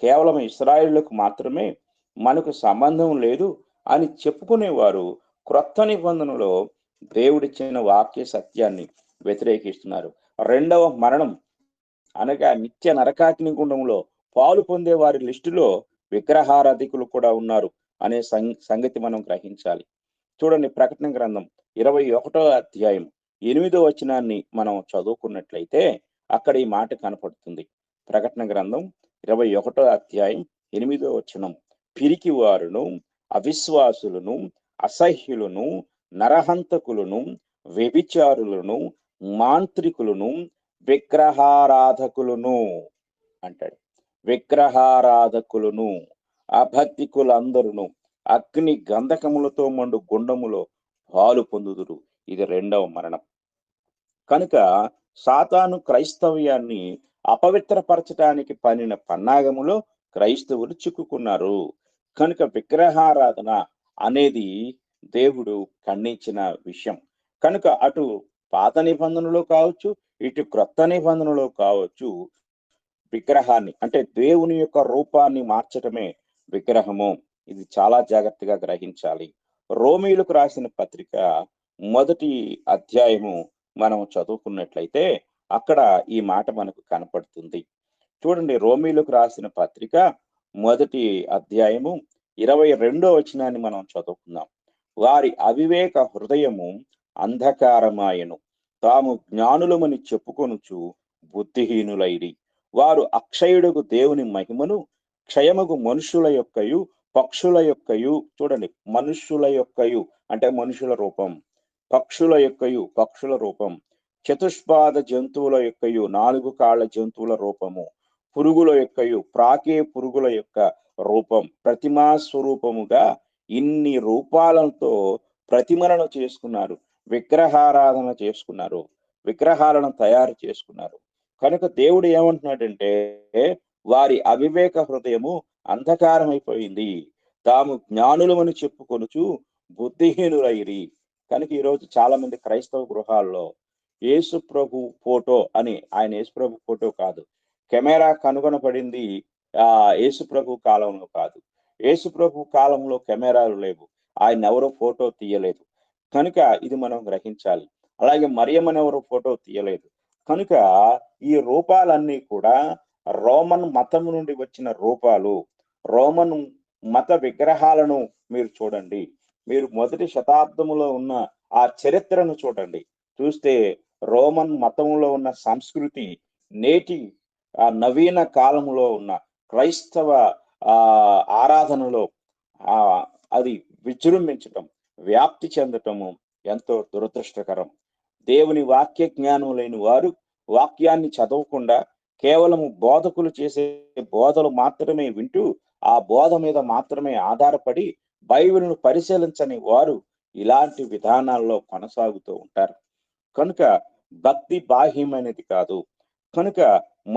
కేవలం ఇశ్రాయేలులకు మాత్రమే, మనకు సంబంధం లేదు అని చెప్పుకునేవారు క్రొత్త నిబంధనలో దేవుడిచ్చిన వాక్య సత్యాన్ని వ్యతిరేకిస్తున్నారు. రెండవ మరణం అనగా నిత్య నరకాగ్ని గుండంలో పాలు పొందే వారి లిస్టులో విగ్రహారాధికులు కూడా ఉన్నారు అనే సంగతి మనం గ్రహించాలి. చూడండి, ప్రకటన గ్రంథం 21వ అధ్యాయం 8వ వచనాన్ని మనం చదువుకున్నట్లయితే అక్కడ ఈ మాట కనపడుతుంది. ప్రకటన గ్రంథం 21వ అధ్యాయం 8వ వచనం, పిరికి వారును, అవిశ్వాసులను, అసహ్యులను, నరహంతకులను, వ్యభిచారులను, మాంత్రికులను, విగ్రహారాధకులను అంటాడు. విగ్రహారాధకులను, అభక్తికులందరును అగ్ని గంధకములతో మండు గుండములో పాలు పొందుదురు. ఇది రెండవ మరణం. కనుక సాతాను క్రైస్తవ్యాన్ని అపవిత్రపరచడానికి పన్నిన పన్నాగములో క్రైస్తవులు చిక్కుకున్నారు. కనుక విగ్రహారాధన అనేది దేవుడు ఖండించిన విషయం. కనుక అటు పాత నిబంధనలో కావచ్చు, ఇటు క్రొత్త నిబంధనలో కావచ్చు, విగ్రహాన్ని అంటే దేవుని యొక్క రూపాన్ని మార్చటమే విగ్రహము. ఇది చాలా జాగ్రత్తగా గ్రహించాలి. రోమీయులకు రాసిన పత్రిక 1వ అధ్యాయము మనం చదువుకున్నట్లయితే అక్కడ ఈ మాట మనకు కనపడుతుంది. చూడండి, రోమీయులకు రాసిన పత్రిక 1వ అధ్యాయము 22వ వచనాన్ని మనం చదువుకుందాం. వారి అవివేక హృదయము అంధకారమాయను, తాము జ్ఞానులమని చెప్పుకొనుచు బుద్ధిహీనులైరి. వారు అక్షయుడుగు దేవుని మహిమను క్షయముగు మనుషుల యొక్కయు పక్షుల యొక్కయు, చూడండి, మనుష్యుల యొక్కయు అంటే మనుషుల రూపం, పక్షుల యొక్కయు పక్షుల రూపం, చతుష్పాద జంతువుల యొక్కయు 4 కాళ్ళ జంతువుల రూపము, పురుగుల యొక్కయు ప్రాకే పురుగుల యొక్క రూపం, ప్రతిమా స్వరూపముగా ఇన్ని రూపాలతో ప్రతిమలను చేసుకున్నారు, విగ్రహారాధన చేసుకున్నారు, విగ్రహాలను తయారు చేసుకున్నారు. కనుక దేవుడు ఏమంటున్నాడంటే, వారి అవివేక హృదయము అంధకారం అయిపోయింది, తాము జ్ఞానులమని చెప్పుకొనుచు బుద్ధిహీనులైరి. కనుక ఈరోజు చాలా మంది క్రైస్తవ గృహాల్లో యేసు ప్రభు ఫోటో అని, ఆయన యేసు ప్రభు ఫోటో కాదు, కెమెరా కనుగొనబడింది యేసు ప్రభు కాలంలో కాదు. యేసు ప్రభు కాలంలో కెమెరాలు లేవు, ఆయన ఎవరో ఫోటో తీయలేదు. కనుక ఇది మనం గ్రహించాలి. అలాగే మరియమ్మని ఎవరో ఫోటో తీయలేదు. కనుక ఈ రూపాలన్నీ కూడా రోమన్ మతం నుండి వచ్చిన రూపాలు. రోమన్ మత విగ్రహాలను మీరు చూడండి, మీరు 1వ శతాబ్దములో ఉన్న ఆ చరిత్రను చూడండి, చూస్తే రోమన్ మతంలో ఉన్న సంస్కృతి నేటి నవీన కాలంలో ఉన్న క్రైస్తవ ఆరాధనలో అది విజృంభించటం, వ్యాప్తి చెందటము ఎంతో దురదృష్టకరం. దేవుని వాక్య జ్ఞానం లేని వారు వాక్యాన్ని చదవకుండా కేవలము బోధకులు చేసే బోధలు మాత్రమే వింటూ ఆ బోధ మీద మాత్రమే ఆధారపడి బైబిల్ను పరిశీలించని వారు ఇలాంటి విధానాల్లో కొనసాగుతూ ఉంటారు. కనుక భక్తి బాహ్యమైనది కాదు, కనుక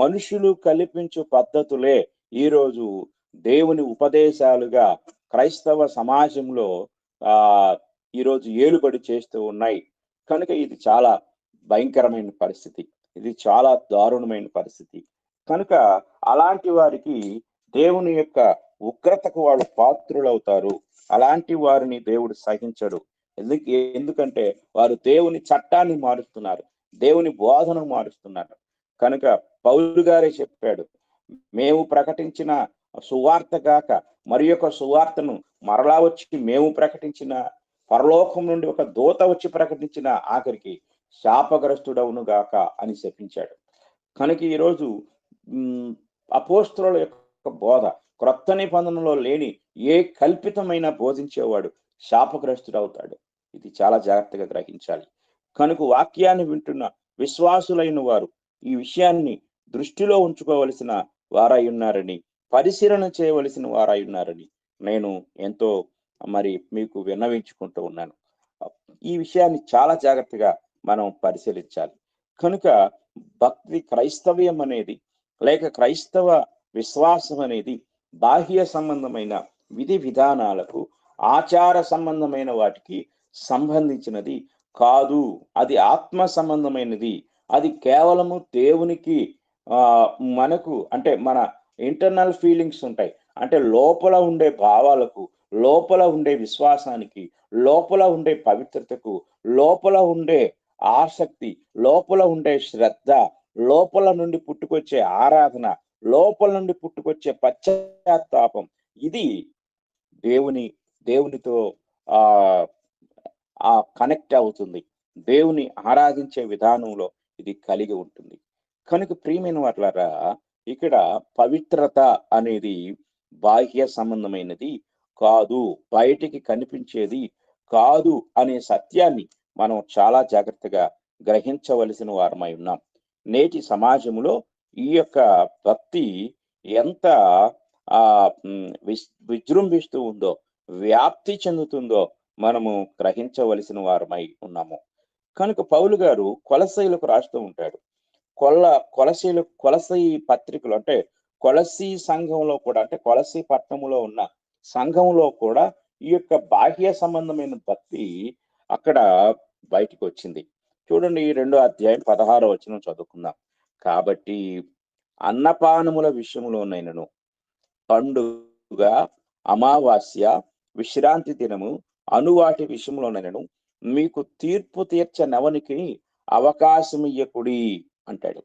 మనుషులు కల్పించు పద్ధతులే ఈరోజు దేవుని ఉపదేశాలుగా క్రైస్తవ సమాజంలో ఆ ఈరోజు ఏలుబడి చేస్తూ ఉన్నాయి. కనుక ఇది చాలా భయంకరమైన పరిస్థితి. ఇది చాలా దారుణమైన పరిస్థితి. కనుక అలాంటి వారికి దేవుని యొక్క ఉగ్రతకు వాళ్ళు పాత్రులవుతారు. అలాంటి వారిని దేవుడు సహించడు. ఎందుకంటే వారు దేవుని చట్టాన్ని మారుస్తున్నారు, దేవుని బోధన మారుస్తున్నారు. కనుక పౌలు గారే చెప్పాడు, మేము ప్రకటించిన సువార్త గాక మరి యొక్క సువార్తను మరలా వచ్చి మేము ప్రకటించిన, పరలోకం నుండి ఒక దూత వచ్చి ప్రకటించిన ఆఖరికి శాపగ్రస్తుడవును గాక అని శపించాడు. కనుక ఈరోజు అపోస్తలుల యొక్క బోధ క్రొత్త నిబంధనలో లేని ఏ కల్పితమైన బోధించేవాడు శాపగ్రస్తుడవుతాడు. ఇది చాలా జాగ్రత్తగా గ్రహించాలి. కనుక వాక్యాన్ని వింటున్న విశ్వాసులైన వారు ఈ విషయాన్ని దృష్టిలో ఉంచుకోవలసిన వారై ఉన్నారని, పరిశీలన చేయవలసిన వారై ఉన్నారని నేను ఎంతో మీకు విన్నవించుకుంటూ ఉన్నాను. ఈ విషయాన్ని చాలా జాగ్రత్తగా మనం పరిశీలించాలి. కనుక భక్తి క్రైస్తవ్యం అనేది లేక క్రైస్తవ విశ్వాసం అనేది బాహ్య సంబంధమైన విధి విధానాలకు, ఆచార సంబంధమైన వాటికి సంబంధించినది కాదు. అది ఆత్మ సంబంధమైనది. అది కేవలము దేవునికి మనకు అంటే మన ఇంటర్నల్ ఫీలింగ్స్ ఉంటాయి. అంటే లోపల ఉండే భావాలకు, లోపల ఉండే విశ్వాసానికి, లోపల ఉండే పవిత్రతకు, లోపల ఉండే ఆసక్తి, లోపల ఉండే శ్రద్ధ, లోపల నుండి పుట్టుకొచ్చే ఆరాధన, లోపల నుండి పుట్టుకొచ్చే పశ్చాత్తాపం, ఇది దేవునితో కనెక్ట్ అవుతుంది. దేవుని ఆరాధించే విధానంలో ఇది కలిగి ఉంటుంది. కనుక ప్రియమైన వారలారా, ఇక్కడ పవిత్రత అనేది బాహ్య సంబంధమైనది కాదు, బయటికి కనిపించేది కాదు అనే సత్యాన్ని మనం చాలా జాగ్రత్తగా గ్రహించవలసిన వారమై ఉన్నాం. నేటి సమాజంలో ఈ యొక్క భక్తి ఎంత విజృంభిస్తూ ఉందో, వ్యాప్తి చెందుతుందో మనము గ్రహించవలసిన వారమై ఉన్నాము. కనుక పౌలు గారు కొలసీలకు రాస్తూ ఉంటాడు. కొలసీ పత్రికలు అంటే కొలసీ సంఘంలో కూడా, అంటే కొలసీ పట్టణంలో ఉన్న సంఘంలో కూడా ఈ యొక్క బాహ్య సంబంధమైన భక్తి అక్కడ బయటికి వచ్చింది. చూడండి, 2వ అధ్యాయం 16వ వచనం చదువుకుందాం. కాబట్టి అన్నపానముల విషయంలోనైనను, పండుగ, అమావాస్య, విశ్రాంతి దినము అనువాటి విషయంలోనైనను మీకు తీర్పు తీర్చనవనికి అవకాశం ఇయ్యకుడి అంటాడు.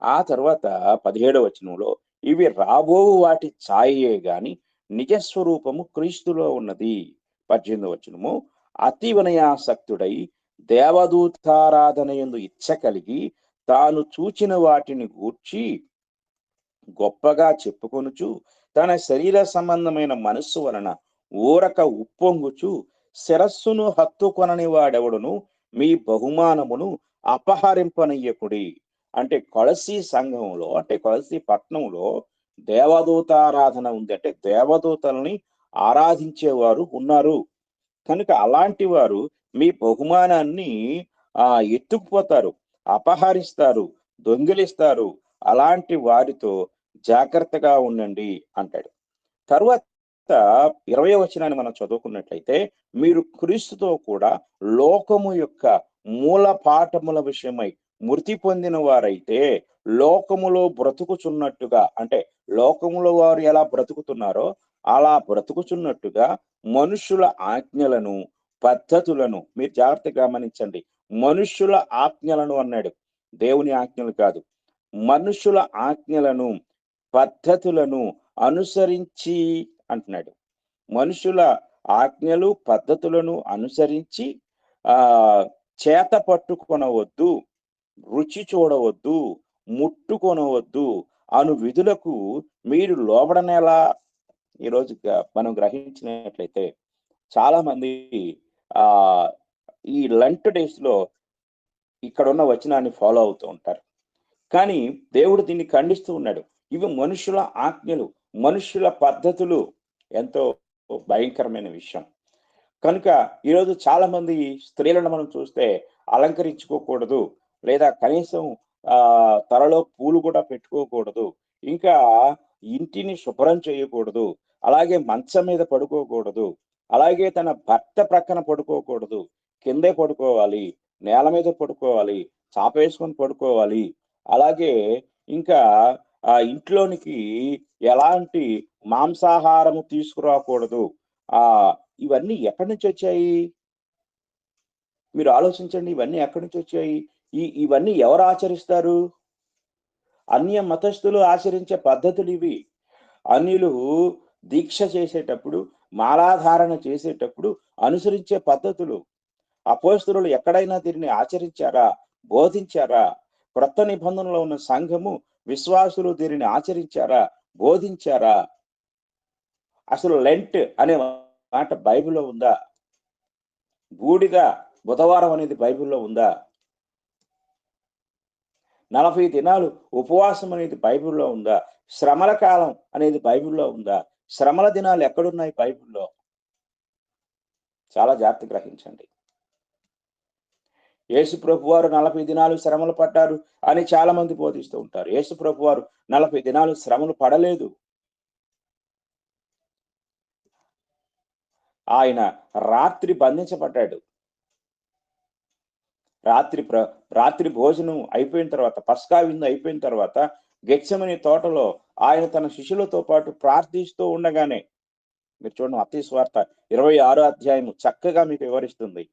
ఆ తర్వాత 17వ వచనంలో, ఇవి రాబో వాటి ఛాయే గాని నిజస్వరూపము క్రీస్తులో ఉన్నది. 18వ వచనము, అతి వినయాసక్తుడై దేవదూతారాధన యందు ఇచ్చ కలిగి తాను చూచిన వాటిని గూర్చి గొప్పగా చెప్పుకొనుచు తన శరీర సంబంధమైన మనస్సు వలన ఊరక ఉప్పొంగుచు శిరస్సును హత్తుకొనని వాడెవడును మీ బహుమానమును అపహరింపనీయకుడి. అంటే కొలసీ సంఘంలో, అంటే కొలసీ పట్టణంలో దేవదూతారాధన ఉంది. అంటే దేవదూతల్ని ఆరాధించేవారు ఉన్నారు. కనుక అలాంటి వారు మీ బహుమానాన్ని ఎత్తుకుపోతారు, అపహరిస్తారు, దొంగిలిస్తారు. అలాంటి వారితో జాగ్రత్తగా ఉండండి అంటాడు. తర్వాత 20వ వచనాన్ని మనం చదువుకున్నట్లయితే, మీరు క్రీస్తుతో కూడా లోకము యొక్క మూల పాఠముల విషయమై మృతి పొందిన వారైతే లోకములో బ్రతుకుచున్నట్టుగా, అంటే లోకములో వారు ఎలా బ్రతుకుతున్నారో అలా బ్రతుకుచున్నట్టుగా మనుషుల ఆజ్ఞలను, పద్ధతులను, మీరు జాగ్రత్తగా గమనించండి, మనుషుల ఆజ్ఞలను అన్నాడు, దేవుని ఆజ్ఞలు కాదు. మనుషుల ఆజ్ఞలను, పద్ధతులను అనుసరించి అంటున్నాడు. మనుషుల ఆజ్ఞలు, పద్ధతులను అనుసరించి చేత పట్టుకొనవద్దు, రుచి చూడవద్దు, ముట్టుకొనవద్దు అను విధులకు మీరు లోబడనేలా. ఈరోజు మనం గ్రహించినట్లయితే చాలా మంది ఈ లెంట్ డేస్ లో ఇక్కడ ఉన్న వచనాన్ని ఫాలో అవుతూ ఉంటారు. కానీ దేవుడు దీన్ని ఖండిస్తూ ఉన్నాడు. ఇవి మనుషుల ఆజ్ఞలు, మనుషుల పద్ధతులు. ఎంతో భయంకరమైన విషయం. కనుక ఈరోజు చాలా మంది స్త్రీలను మనం చూస్తే అలంకరించుకోకూడదు, లేదా కనీసం తలలో పూలు కూడా పెట్టుకోకూడదు. ఇంకా ఇంటిని శుభ్రం చేయకూడదు. అలాగే మంచం మీద పడుకోకూడదు. అలాగే తన భర్త ప్రక్కన పడుకోకూడదు. కిందే పడుకోవాలి. నేల మీద పడుకోవాలి. చాపేసుకొని పడుకోవాలి. అలాగే ఇంకా ఇంట్లోనికి ఎలాంటి మాంసాహారము తీసుకురాకూడదు. ఇవన్నీ ఎక్కడి నుంచొచ్చాయి? మీరు ఆలోచించండి. ఇవన్నీ ఎక్కడి నుంచొచ్చాయి? ఇవన్నీ ఎవరు ఆచరిస్తారు? అన్య మతస్థులు ఆచరించే పద్ధతులివి. అన్యులు దీక్ష చేసేటప్పుడు, మాలాధారణ చేసేటప్పుడు అనుసరించే పద్ధతులు. అపోస్తలులు ఎక్కడైనా దీనిని ఆచరించారా? బోధించారా? క్రొత్త నిబంధనలో ఉన్న సంఘము, విశ్వాసులు దీనిని ఆచరించారా? బోధించారా? అసలు లెంట్ అనే మాట బైబిల్‌లో ఉందా? బూడిద బుధవారం అనేది బైబిల్‌లో ఉందా? 40 దినాలు ఉపవాసం అనేది బైబిల్‌లో ఉందా? శ్రమల కాలం అనేది బైబిల్‌లో ఉందా? శ్రమల దినాలు ఎక్కడున్నాయి బైబిల్‌లో? చాలా జాగ్రత్తగా గ్రహించండి. యేసు ప్రభువారు 40 దినాలు శ్రమలు పడ్డారు అని చాలా మంది బోధిస్తూ ఉంటారు. యేసు ప్రభువారు 40 దినాలు శ్రమలు పడలేదు. ఆయన రాత్రి బంధించబడ్డాడు. రాత్రి భోజనం అయిపోయిన తర్వాత, పస్కా విందు అయిపోయిన తర్వాత గెత్సెమని తోటలో ఆయన తన శిష్యులతో పాటు ప్రార్థిస్తూ ఉండగానే, మీరు చూడండి మత్తయి సువార్త 26వ అధ్యాయము చక్కగా మీకు వివరిస్తుంది.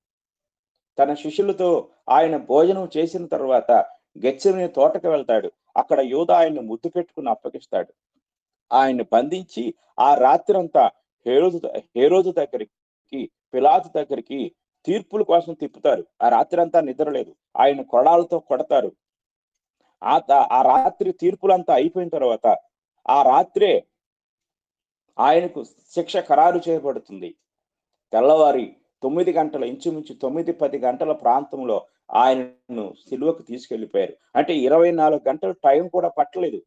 తన శిష్యులతో ఆయన భోజనం చేసిన తర్వాత గెత్సెమని తోటకి వెళ్తాడు. అక్కడ యూద ఆయన్ని ముద్దు పెట్టుకుని అప్పగిస్తాడు. ఆయన్ని బంధించి ఆ రాత్రంతా హేరోదు దగ్గరికి, పిలాతు దగ్గరికి తీర్పుల కోసం తిప్పుతారు. ఆ రాత్రంతా నిద్రలేదు. ఆయన కొడాలతో కొడతారు. ఆ రాత్రి తీర్పులంతా అయిపోయిన తర్వాత ఆ రాత్రే ఆయనకు శిక్ష ఖరారు చేయబడుతుంది. తెల్లవారి 9 గంటల ఇంచుమించు 9, 10 గంటల ప్రాంతంలో ఆయనను సిలువకు తీసుకెళ్లిపోయారు. అంటే 24 గంటలు టైం కూడా పట్టలేదు.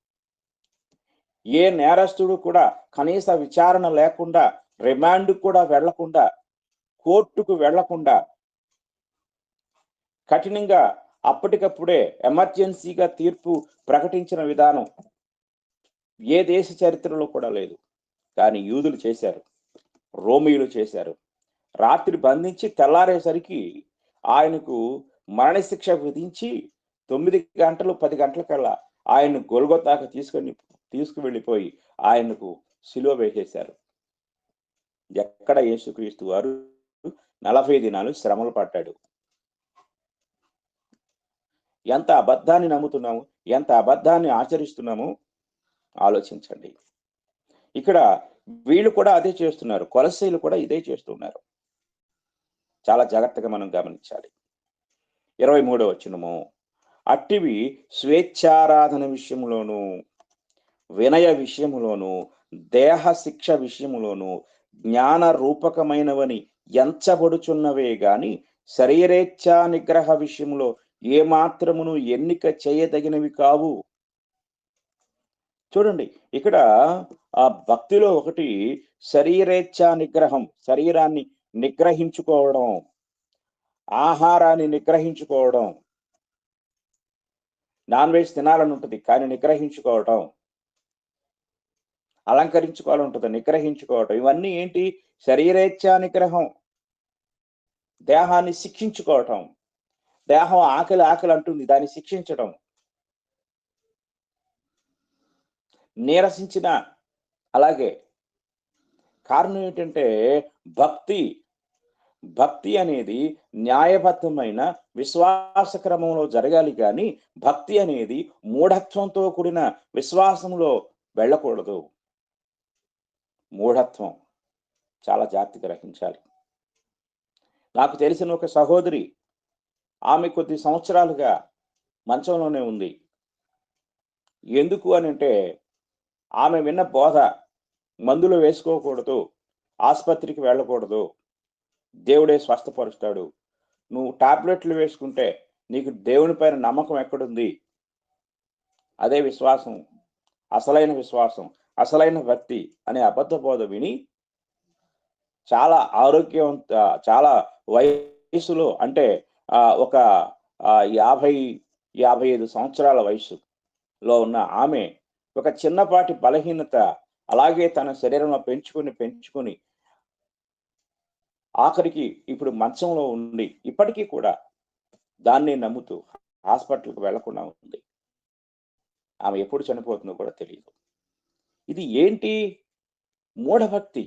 ఏ నేరస్తుడు కూడా కనీస విచారణ లేకుండా, రిమాండ్ కూడా వెళ్లకుండా, కోర్టుకు వెళ్లకుండా కఠినంగా అప్పటికప్పుడే ఎమర్జెన్సీగా తీర్పు ప్రకటించిన విధానం ఏ దేశ చరిత్రలో కూడా లేదు. కానీ యూదులు చేశారు. రోమీయులు చేశారు. రాత్రి బంధించి తెల్లారేసరికి ఆయనకు మరణశిక్ష విధించి 9 గంటలు 10 గంటలకల్లా ఆయన్ను గొల్గొతాకు తీసుకువెళ్ళిపోయి ఆయనకు సిలువ వేసేశారు. ఎక్కడ యేసుక్రీస్తు వారు 40 దినాలు శ్రమలు పడ్డాడు. ఎంత అబద్ధాన్ని నమ్ముతున్నాము, ఎంత అబద్ధాన్ని ఆచరిస్తున్నాము ఆలోచించండి. ఇక్కడ వీళ్ళు కూడా అదే చేస్తున్నారు. కొలస్సీలు కూడా ఇదే చేస్తున్నారు. చాలా జాగ్రత్తగా మనం గమనించాలి. 23వ వచనము, అట్టివి స్వేచ్ఛారాధన విషయములోను, వినయ విషయములోను, దేహ శిక్ష విషయములోను జ్ఞాన రూపకమైనవని ఎంచబడుచున్నవే గాని శరీరేచ్ఛా నిగ్రహ విషయంలో ఏ మాత్రమును ఎన్నిక చేయదగినవి కావు. చూడండి, ఇక్కడ ఆ భక్తిలో ఒకటి శరీరేచ్ఛా నిగ్రహం, శరీరాన్ని నిగ్రహించుకోవడం, ఆహారాన్ని నిగ్రహించుకోవడం. నాన్ వెజ్ తినాలని ఉంటుంది కానీ నిగ్రహించుకోవటం, అలంకరించుకోవాలని ఉంటుంది నిగ్రహించుకోవటం. ఇవన్నీ ఏంటి? శరీరేచ్ఛా నిగ్రహం. దేహాన్ని శిక్షించుకోవటం. దేహం ఆకలి అంటుంది, దాన్ని శిక్షించడం. నీరసించిన అలాగే. కారణం ఏంటంటే భక్తి అనేది న్యాయబద్ధమైన విశ్వాస క్రమంలో జరగాలి కానీ భక్తి అనేది మూఢత్వంతో కూడిన విశ్వాసంలో వెళ్ళకూడదు. మూఢత్వం చాలా జాగ్రత్తగా గ్రహించాలి. నాకు తెలిసిన ఒక సహోదరి, ఆమె కొద్ది సంవత్సరాలుగా మంచంలోనే ఉంది. ఎందుకు అని అంటే ఆమె విన్న బోధ, మందులు వేసుకోకూడదు, ఆసుపత్రికి వెళ్ళకూడదు, దేవుడే స్వస్థపరుస్తాడు, నువ్వు టాబ్లెట్లు వేసుకుంటే నీకు దేవుని పైన నమ్మకం ఎక్కడుంది? అదే విశ్వాసం, అసలైన విశ్వాసం, అసలైన భక్తి అనే అబద్ధ బోధ విని చాలా చాలా వయసులో అంటే ఒక 50 55 సంవత్సరాల వయసులో ఉన్న ఆమె ఒక చిన్నపాటి బలహీనత అలాగే తన శరీరంలో పెంచుకుని ఆఖరికి ఇప్పుడు మంచంలో ఉండి ఇప్పటికీ కూడా దాన్ని నమ్ముతూ హాస్పిటల్కి వెళ్లకుండా ఉంది. ఆమె ఎప్పుడు చనిపోతుందో కూడా తెలియదు. ఇది ఏంటి? మూఢభక్తి,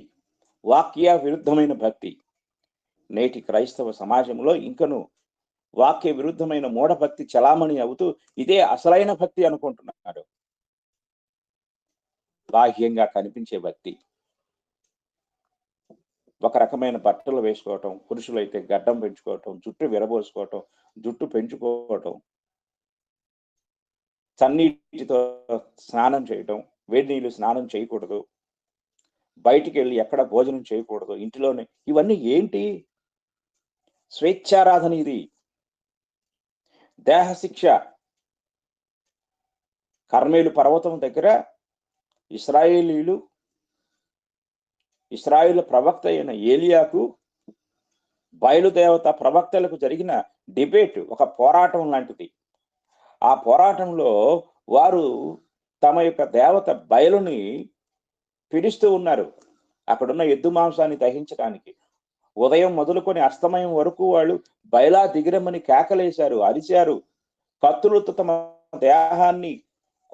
వాక్య విరుద్ధమైన భక్తి. నేటి క్రైస్తవ సమాజంలో ఇంకను వాక్య విరుద్ధమైన మూఢభక్తి చలామణి అవుతూ ఇదే అసలైన భక్తి అనుకుంటున్నారు. బాహ్యంగా కనిపించే భక్తి, ఒక రకమైన బట్టలు వేసుకోవటం, పురుషులైతే గడ్డం పెంచుకోవటం, జుట్టు విరబోసుకోవటం, జుట్టు పెంచుకోవటం, చన్నీటితో స్నానం చేయటం, వేడి నీళ్ళు స్నానం చేయకూడదు, బయటికి వెళ్ళి ఎక్కడ భోజనం చేయకూడదు, ఇంటిలోనే. ఇవన్నీ ఏంటి? స్వేచ్ఛారాధన. ఇది దేహశిక్ష. కర్మేలు పర్వతం దగ్గర ఇశ్రాయేలు ప్రవక్త అయిన ఏలియాకు బయలుదేవత ప్రవక్తలకు జరిగిన డిబేట్, ఒక పోరాటం లాంటిది. ఆ పోరాటంలో వారు తమ యొక్క దేవత బయలుని పిలుస్తూ ఉన్నారు అక్కడున్న ఎద్దు మాంసాన్ని దహించడానికి. ఉదయం మొదలుకొని అస్తమయం వరకు వాళ్ళు బయలా దిగిరమని కేకలేశారు, అరిచారు, కత్తులతో తమ దేహాన్ని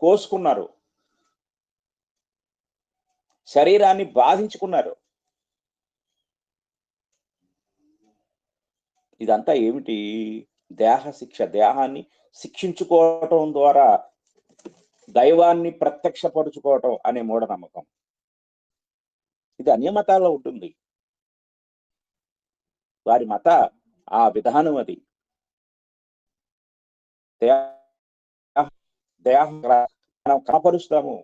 కోసుకున్నారు, శరీరాన్ని బాధించుకున్నారు. ఇదంతా ఏమిటి? దేహ శిక్ష. దేహాన్ని శిక్షించుకోవటం ద్వారా దైవాన్ని ప్రత్యక్షపరుచుకోవటం అనే మూఢనమ్మకం. ఇది అన్య మతాల్లో ఉంటుంది. వారి మత ఆ విధానం అది. దేహం మనం కనపరుస్తాము.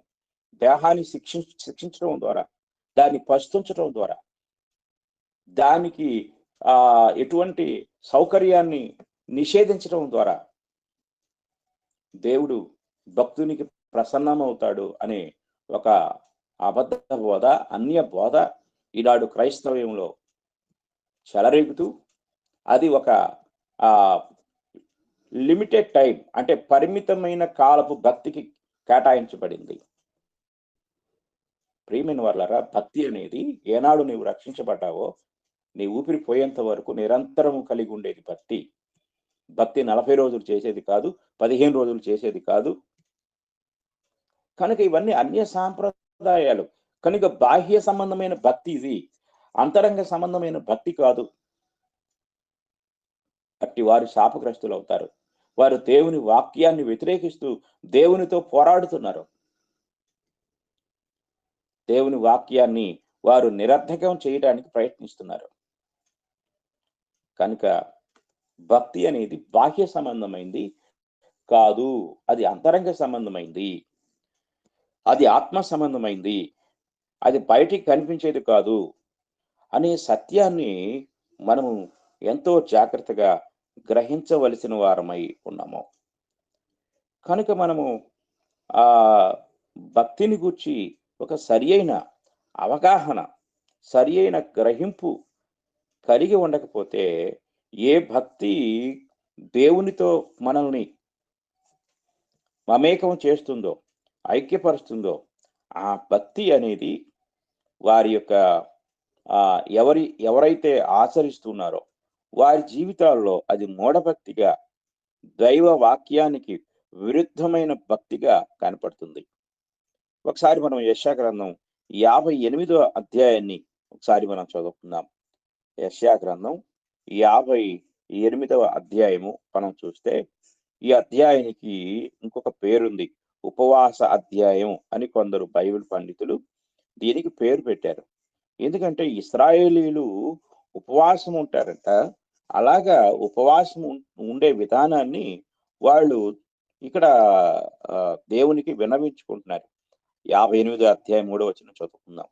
దేహాన్ని శిక్షించడం ద్వారా, దాన్ని పస్తుంచడం ద్వారా, దానికి ఎటువంటి సౌకర్యాన్ని నిషేధించడం ద్వారా దేవుడు భక్తునికి ప్రసన్నమవుతాడు అనే ఒక అబద్ధ బోధ, అన్య బోధ ఈనాడు క్రైస్తవ్యంలో చెలరేగుతూ, అది ఒక లిమిటెడ్ టైం, అంటే పరిమితమైన కాలపు భక్తికి కేటాయించబడింది. ప్రియమైన వాళ్ళారా, భక్తి అనేది ఏనాడు నీవు రక్షించబడ్డావో నీ ఊపిరి పోయేంత వరకు నిరంతరం కలిగి ఉండేది భక్తి. భక్తి 40 రోజులు చేసేది కాదు, 15 రోజులు చేసేది కాదు. కనుక ఇవన్నీ అన్య సాంప్రదాయాలు. కనుక బాహ్య సంబంధమైన భక్తి ఇది, అంతరంగ సంబంధమైన భక్తి కాదు. అట్టి వారు శాపగ్రస్తులు అవుతారు. వారు దేవుని వాక్యాన్ని వ్యతిరేకిస్తూ దేవునితో పోరాడుతున్నారు. దేవుని వాక్యాన్ని వారు నిరర్థకం చేయడానికి ప్రయత్నిస్తున్నారు. కనుక భక్తి అనేది బాహ్య సంబంధమైంది కాదు, అది అంతరంగ సంబంధమైంది, అది ఆత్మ సంబంధమైంది, అది బయటికి కనిపించేది కాదు అనే సత్యాన్ని మనము ఎంతో జాగ్రత్తగా గ్రహించవలసిన వారమై ఉన్నాము. కనుక మనము ఆ భక్తిని గూర్చి ఒక సరియైన అవగాహన, సరియైన గ్రహింపు కలిగి ఉండకపోతే, ఏ భక్తి దేవునితో మనల్ని మమేకం చేస్తుందో, ఐక్యపరుస్తుందో, ఆ భక్తి అనేది వారి యొక్క ఎవరైతే ఆచరిస్తున్నారో వారి జీవితాల్లో అది మూఢభక్తిగా, దైవ వాక్యానికి విరుద్ధమైన భక్తిగా కనపడుతుంది. ఒకసారి మనం యెషయా గ్రంథం 58వ అధ్యాయాన్ని ఒకసారి మనం చదువుకుందాం. యెషయా గ్రంథం 58వ అధ్యాయము మనం చూస్తే, ఈ అధ్యాయానికి ఇంకొక పేరుంది, ఉపవాస అధ్యాయం అని కొందరు బైబిల్ పండితులు దీనికి పేరు పెట్టారు. ఎందుకంటే ఇశ్రాయేలీలు ఉపవాసం ఉంటారంట. అలాగా ఉపవాసం ఉండే విధానాన్ని వాళ్ళు ఇక్కడ దేవునికి విన్నవించుకుంటున్నారు. 58వ అధ్యాయం 3వ వచనం చదువుకుందాం.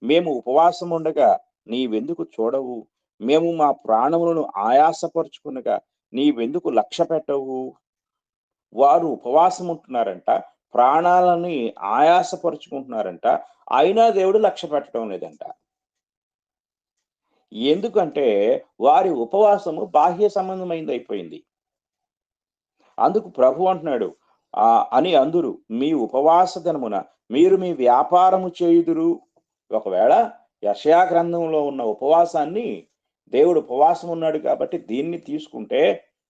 మేము ఉపవాసం ఉండగా నీవెందుకు చూడవు? మేము మా ప్రాణములను ఆయాసపరుచుకునగా నీవెందుకు లక్ష్య పెట్టవు? వారు ఉపవాసం ఉంటున్నారంట, ప్రాణాలని ఆయాసపరుచుకుంటున్నారంట, అయినా దేవుడు లక్ష్య పెట్టడం లేదంట. ఎందుకంటే వారి ఉపవాసము బాహ్య సంబంధమైంది అయిపోయింది. అందుకు ప్రభు అంటున్నాడు అని అందురు, మీ ఉపవాస దినమున మీరు మీ వ్యాపారము చేయుదురు. ఒకవేళ యెషయా గ్రంథంలో ఉన్న ఉపవాసాన్ని, దేవుడు ఉపవాసం ఉన్నాడు కాబట్టి దీన్ని తీసుకుంటే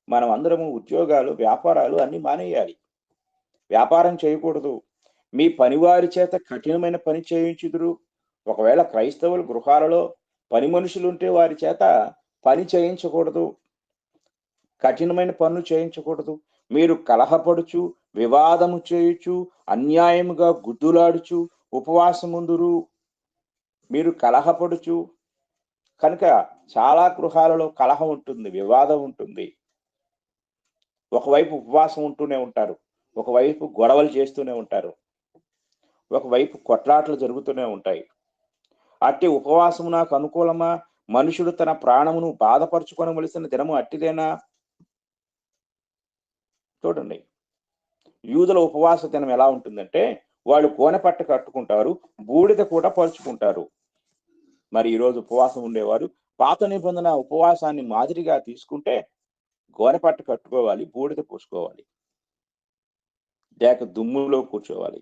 మనం అందరము ఉద్యోగాలు, వ్యాపారాలు అన్ని మానేయాలి. వ్యాపారం చేయకూడదు. మీ పనివారి చేత కఠినమైన పని చేయించుదురు. ఒకవేళ క్రైస్తవుల గృహాలలో పని మనుషులుంటే వారి చేత పని చేయించకూడదు, కఠినమైన పనులు చేయించకూడదు. మీరు కలహపడుచు, వివాదము చేయుచు, అన్యాయముగా గుద్దులాడుచు ఉపవాసముందురు. మీరు కలహపడుచు, కనుక చాలా గృహాలలో కలహం ఉంటుంది, వివాదం ఉంటుంది. ఒకవైపు ఉపవాసం ఉంటూనే ఉంటారు, ఒకవైపు గొడవలు చేస్తూనే ఉంటారు, ఒకవైపు కొట్లాటలు జరుగుతూనే ఉంటాయి. అట్టి ఉపవాసము నాకు అనుకూలమా? మనుషుడు తన ప్రాణమును బాధపరచుకొనవలసిన దినము అట్టిదేనా? చూడండి, యూదుల ఉపవాస దినం ఎలా ఉంటుందంటే, వాళ్ళు గోనె పట్ట కట్టుకుంటారు, బూడిద కూడా పరుచుకుంటారు. మరి ఈరోజు ఉపవాసం ఉండేవారు పాత నిబంధన ఉపవాసాన్ని మాదిరిగా తీసుకుంటే గోనె పట్ట కట్టుకోవాలి, బూడిద పూసుకోవాలి, లేక దుమ్ములో కూర్చోవాలి.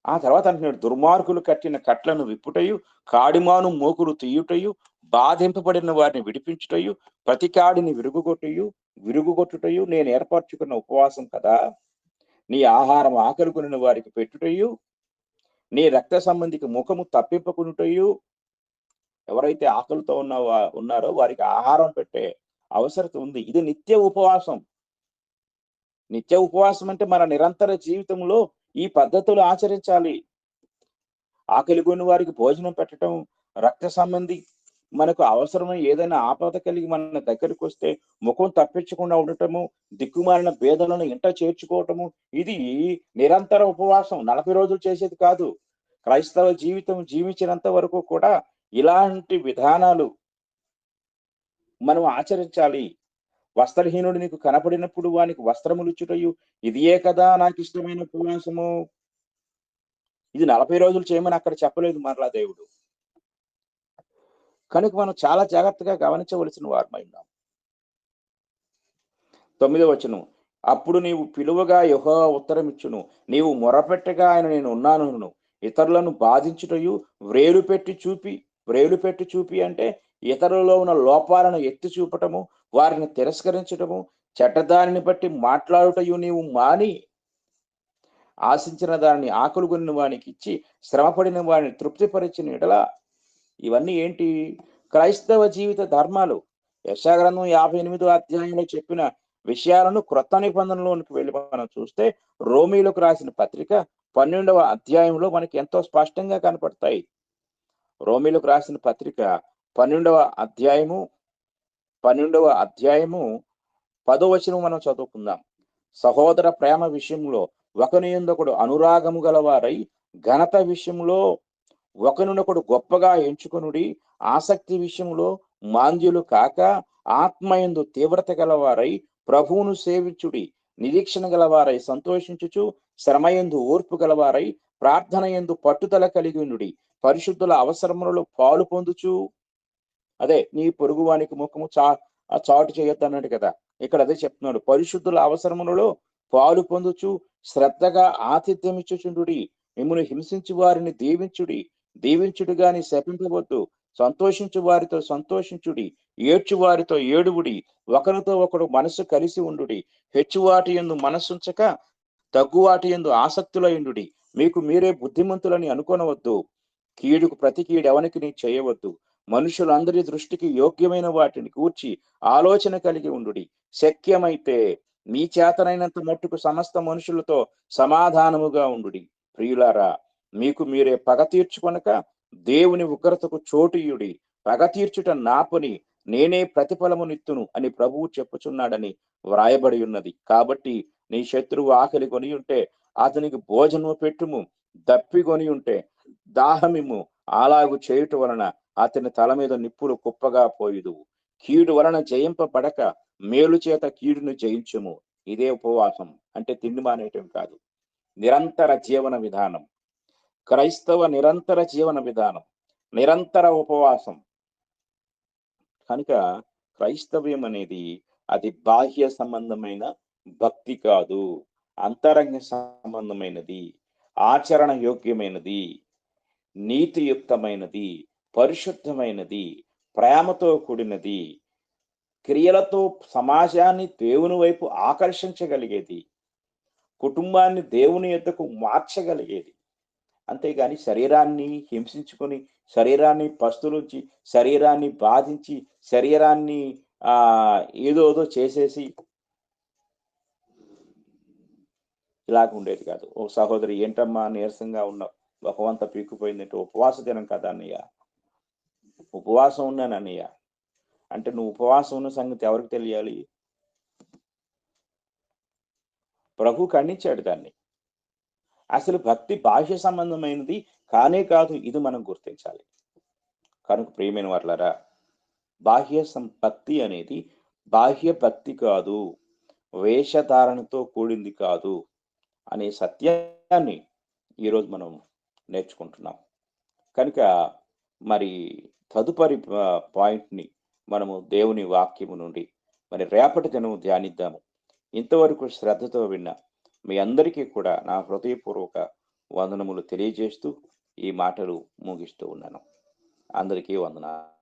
ఆ తర్వాత అంటున్నాడు, దుర్మార్గులు కట్టిన కట్లను విప్పుటయు, కాడిమాను మోకులు తీయుటయు, బాధింపబడిన వారిని విడిపించుటయు, ప్రతి కాడిని విరుగుగొట్టుటయు నేను ఏర్పరచుకున్న ఉపవాసం కదా. నీ ఆహారం ఆకలి కొనిన వారికి పెట్టుటయు, నీ రక్త సంబంధికి ముఖము తప్పింపకునుటయు. ఎవరైతే ఆకలితో ఉన్నారో వారికి ఆహారం పెట్టే అవసరత ఉంది. ఇది నిత్య ఉపవాసం. నిత్య ఉపవాసం అంటే మన నిరంతర జీవితంలో ఈ పద్ధతులు ఆచరించాలి. ఆకలి కొని వారికి భోజనం పెట్టడం, రక్త సంబంధి మనకు అవసరమై ఏదైనా ఆపద కలిగి మన దగ్గరికి వస్తే ముఖం తప్పించకుండా ఉండటము, దిక్కుమాలిన భేదలను ఇంట చేర్చుకోవటము, ఇది నిరంతర ఉపవాసం. 40 రోజులు చేసేది కాదు. క్రైస్తవ జీవితం జీవించినంత వరకు కూడా ఇలాంటి విధానాలు మనం ఆచరించాలి. వస్త్రహీనుడు నీకు కనపడినప్పుడు వానికి వస్త్రములు ఇచ్చుటయు ఇదియే కదా నాకు ఇష్టమైన ఉపవాసము. ఇది 40 రోజులు చేయమని అక్కడ చెప్పలేదు మరలా దేవుడు. కనుక మనం చాలా జాగ్రత్తగా గమనించవలసిన వారమై ఉన్నాం. 9వ వచనం, అప్పుడు నీవు పిలువగా యెహోవా ఉత్తరమిచ్చును, నీవు మొరపెట్టగా ఆయన నేను ఉన్నానను. ఇతరులను బాధించుటయు వ్రేలు పెట్టి చూపి అంటే ఇతరులలో ఉన్న లోపాలను ఎత్తి చూపటము, వారిని తిరస్కరించటము, చెడ్డదానిని బట్టి మాట్లాడుటయు నీవు మాని, ఆశించిన దానిని ఆకలి కొనిన వానికి ఇచ్చి శ్రమపడిన వారిని తృప్తిపరిచిన ఎడల. ఇవన్నీ ఏంటి? క్రైస్తవ జీవిత ధర్మాలు. యెషయా గ్రంథం 58వ అధ్యాయంలో చెప్పిన విషయాలను క్రొత్త నిబంధనలోనికి వెళ్ళి మనం చూస్తే రోమీలకు రాసిన పత్రిక 12వ అధ్యాయంలో మనకి ఎంతో స్పష్టంగా కనపడతాయి. రోమీలకు రాసిన పత్రిక 12వ అధ్యాయము 10వ వచనం మనం చదువుకుందాం. సహోదర ప్రేమ విషయంలో ఒకని యందొకడు అనురాగము గలవారై, ఘనత విషయంలో ఒకరినొకడు గొప్పగా ఎంచుకొనుడి, ఆసక్తి విషయంలో మాంద్యులు కాక ఆత్మయందు తీవ్రత గలవారై ప్రభువును సేవించుడి, నిరీక్షణ గలవారై సంతోషించుచు, శ్రమయందు ఓర్పు గలవారై ప్రార్థన యందు పట్టుదల కలిగి ఉండుడి, పరిశుద్ధుల అవసరములలో పాలు పొందుచు. అదే నీ పొరుగువానికి ముఖము చాటు చేయొద్దు అన్నాడు కదా, ఇక్కడ అదే చెప్తున్నాడు. పరిశుద్ధుల అవసరములలో పాలు పొందుచు శ్రద్ధగా ఆతిథ్యం ఇచ్చుచుండుడి, మిమ్మల్ని హింసించి వారిని దీవించుడు గాని శపింపవద్దు, సంతోషించు వారితో సంతోషించుడి, ఏడ్చు వారితో ఏడువుడి, ఒకరితో ఒకడు మనసు కలిసి ఉండుడి, హెచ్చువాటి యందు మనస్సుంచక తగ్గువాటి యందు ఆసక్తులయుండుడి, మీకు మీరే బుద్ధిమంతులని అనుకొనవద్దు, కీడుకు ప్రతి కీడెవనికి నీ చేయవద్దు, మనుషులందరి దృష్టికి యోగ్యమైన వాటిని కూర్చి ఆలోచన కలిగి ఉండుడి, శక్యమైతే మీ చేతనైనంత మట్టుకు సమస్త మనుషులతో సమాధానముగా ఉండుడి. ప్రియులారా, మీకు మీరే పగ తీర్చుకొనక దేవుని ఉగ్రతకు చోటుయుడి, పగ తీర్చుట నా పని, నేనే ప్రతిఫలమునిత్తును అని ప్రభువు చెప్పుచున్నాడని వ్రాయబడి ఉన్నది. కాబట్టి నీ శత్రువు ఆకలి కొని ఉంటే అతనికి భోజనము పెట్టుము, దప్పికొని ఉంటే దాహమిమ్ము, అలాగు చేయుట వలన అతని తల మీద నిప్పులు కుప్పగా పోయుదువు. కీడు వలన జయింపబడక మేలు చేత కీడును జయించుము. ఇదే ఉపవాసం అంటే తిండి మానేయటం కాదు, నిరంతర జీవన విధానం. క్రైస్తవ నిరంతర జీవన విధానం, నిరంతర ఉపవాసం. కనుక క్రైస్తవ్యం అనేది అది బాహ్య సంబంధమైన భక్తి కాదు, అంతరంగ సంబంధమైనది, ఆచరణ యోగ్యమైనది, నీతియుక్తమైనది, పరిశుద్ధమైనది, ప్రేమతో కూడినది, క్రియలతో సమాజాన్ని దేవుని వైపు ఆకర్షించగలిగేది, కుటుంబాన్ని దేవుని యొద్దకు మార్చగలిగేది. అంతేగాని శరీరాన్ని హింసించుకొని, శరీరాన్ని పస్తులుంచి, శరీరాన్ని బాధించి, శరీరాన్ని ఏదోదో చేసేసి ఇలాగ ఉండేది కాదు. ఓ సహోదరి, ఏంటమ్మా నీరసంగా ఉన్నావు? మొఖమంతా పీక్కుపోయిందంటే, ఉపవాస దినం కదా అన్నయ్య. ఉపవాసం ఉన్నాను అన్నయ్య. అంటే నువ్వు ఉపవాసం ఉన్న సంగతి ఎవరికి తెలియాలి? ప్రభు ఖండించాడు దాన్ని. అసలు భక్తి బాహ్య సంబంధమైనది కానే కాదు. ఇది మనం గుర్తించాలి. కనుక ప్రియమైన వారలారా, భక్తి అనేది బాహ్య భక్తి కాదు, వేషధారణతో కూడింది కాదు అనే సత్యాన్ని ఈరోజు మనం నేర్చుకుంటున్నాం. కనుక మరి తదుపరి పాయింట్‌ని మనము దేవుని వాక్యము నుండి మరి రేపటి దినము ధ్యానిద్దాము. ఇంతవరకు శ్రద్ధతో విన్న మీ అందరికీ కూడా నా హృదయపూర్వక వందనములు తెలియజేస్తూ ఈ మాటలు ముగిస్తూ ఉన్నాను. అందరికీ వందనాలు.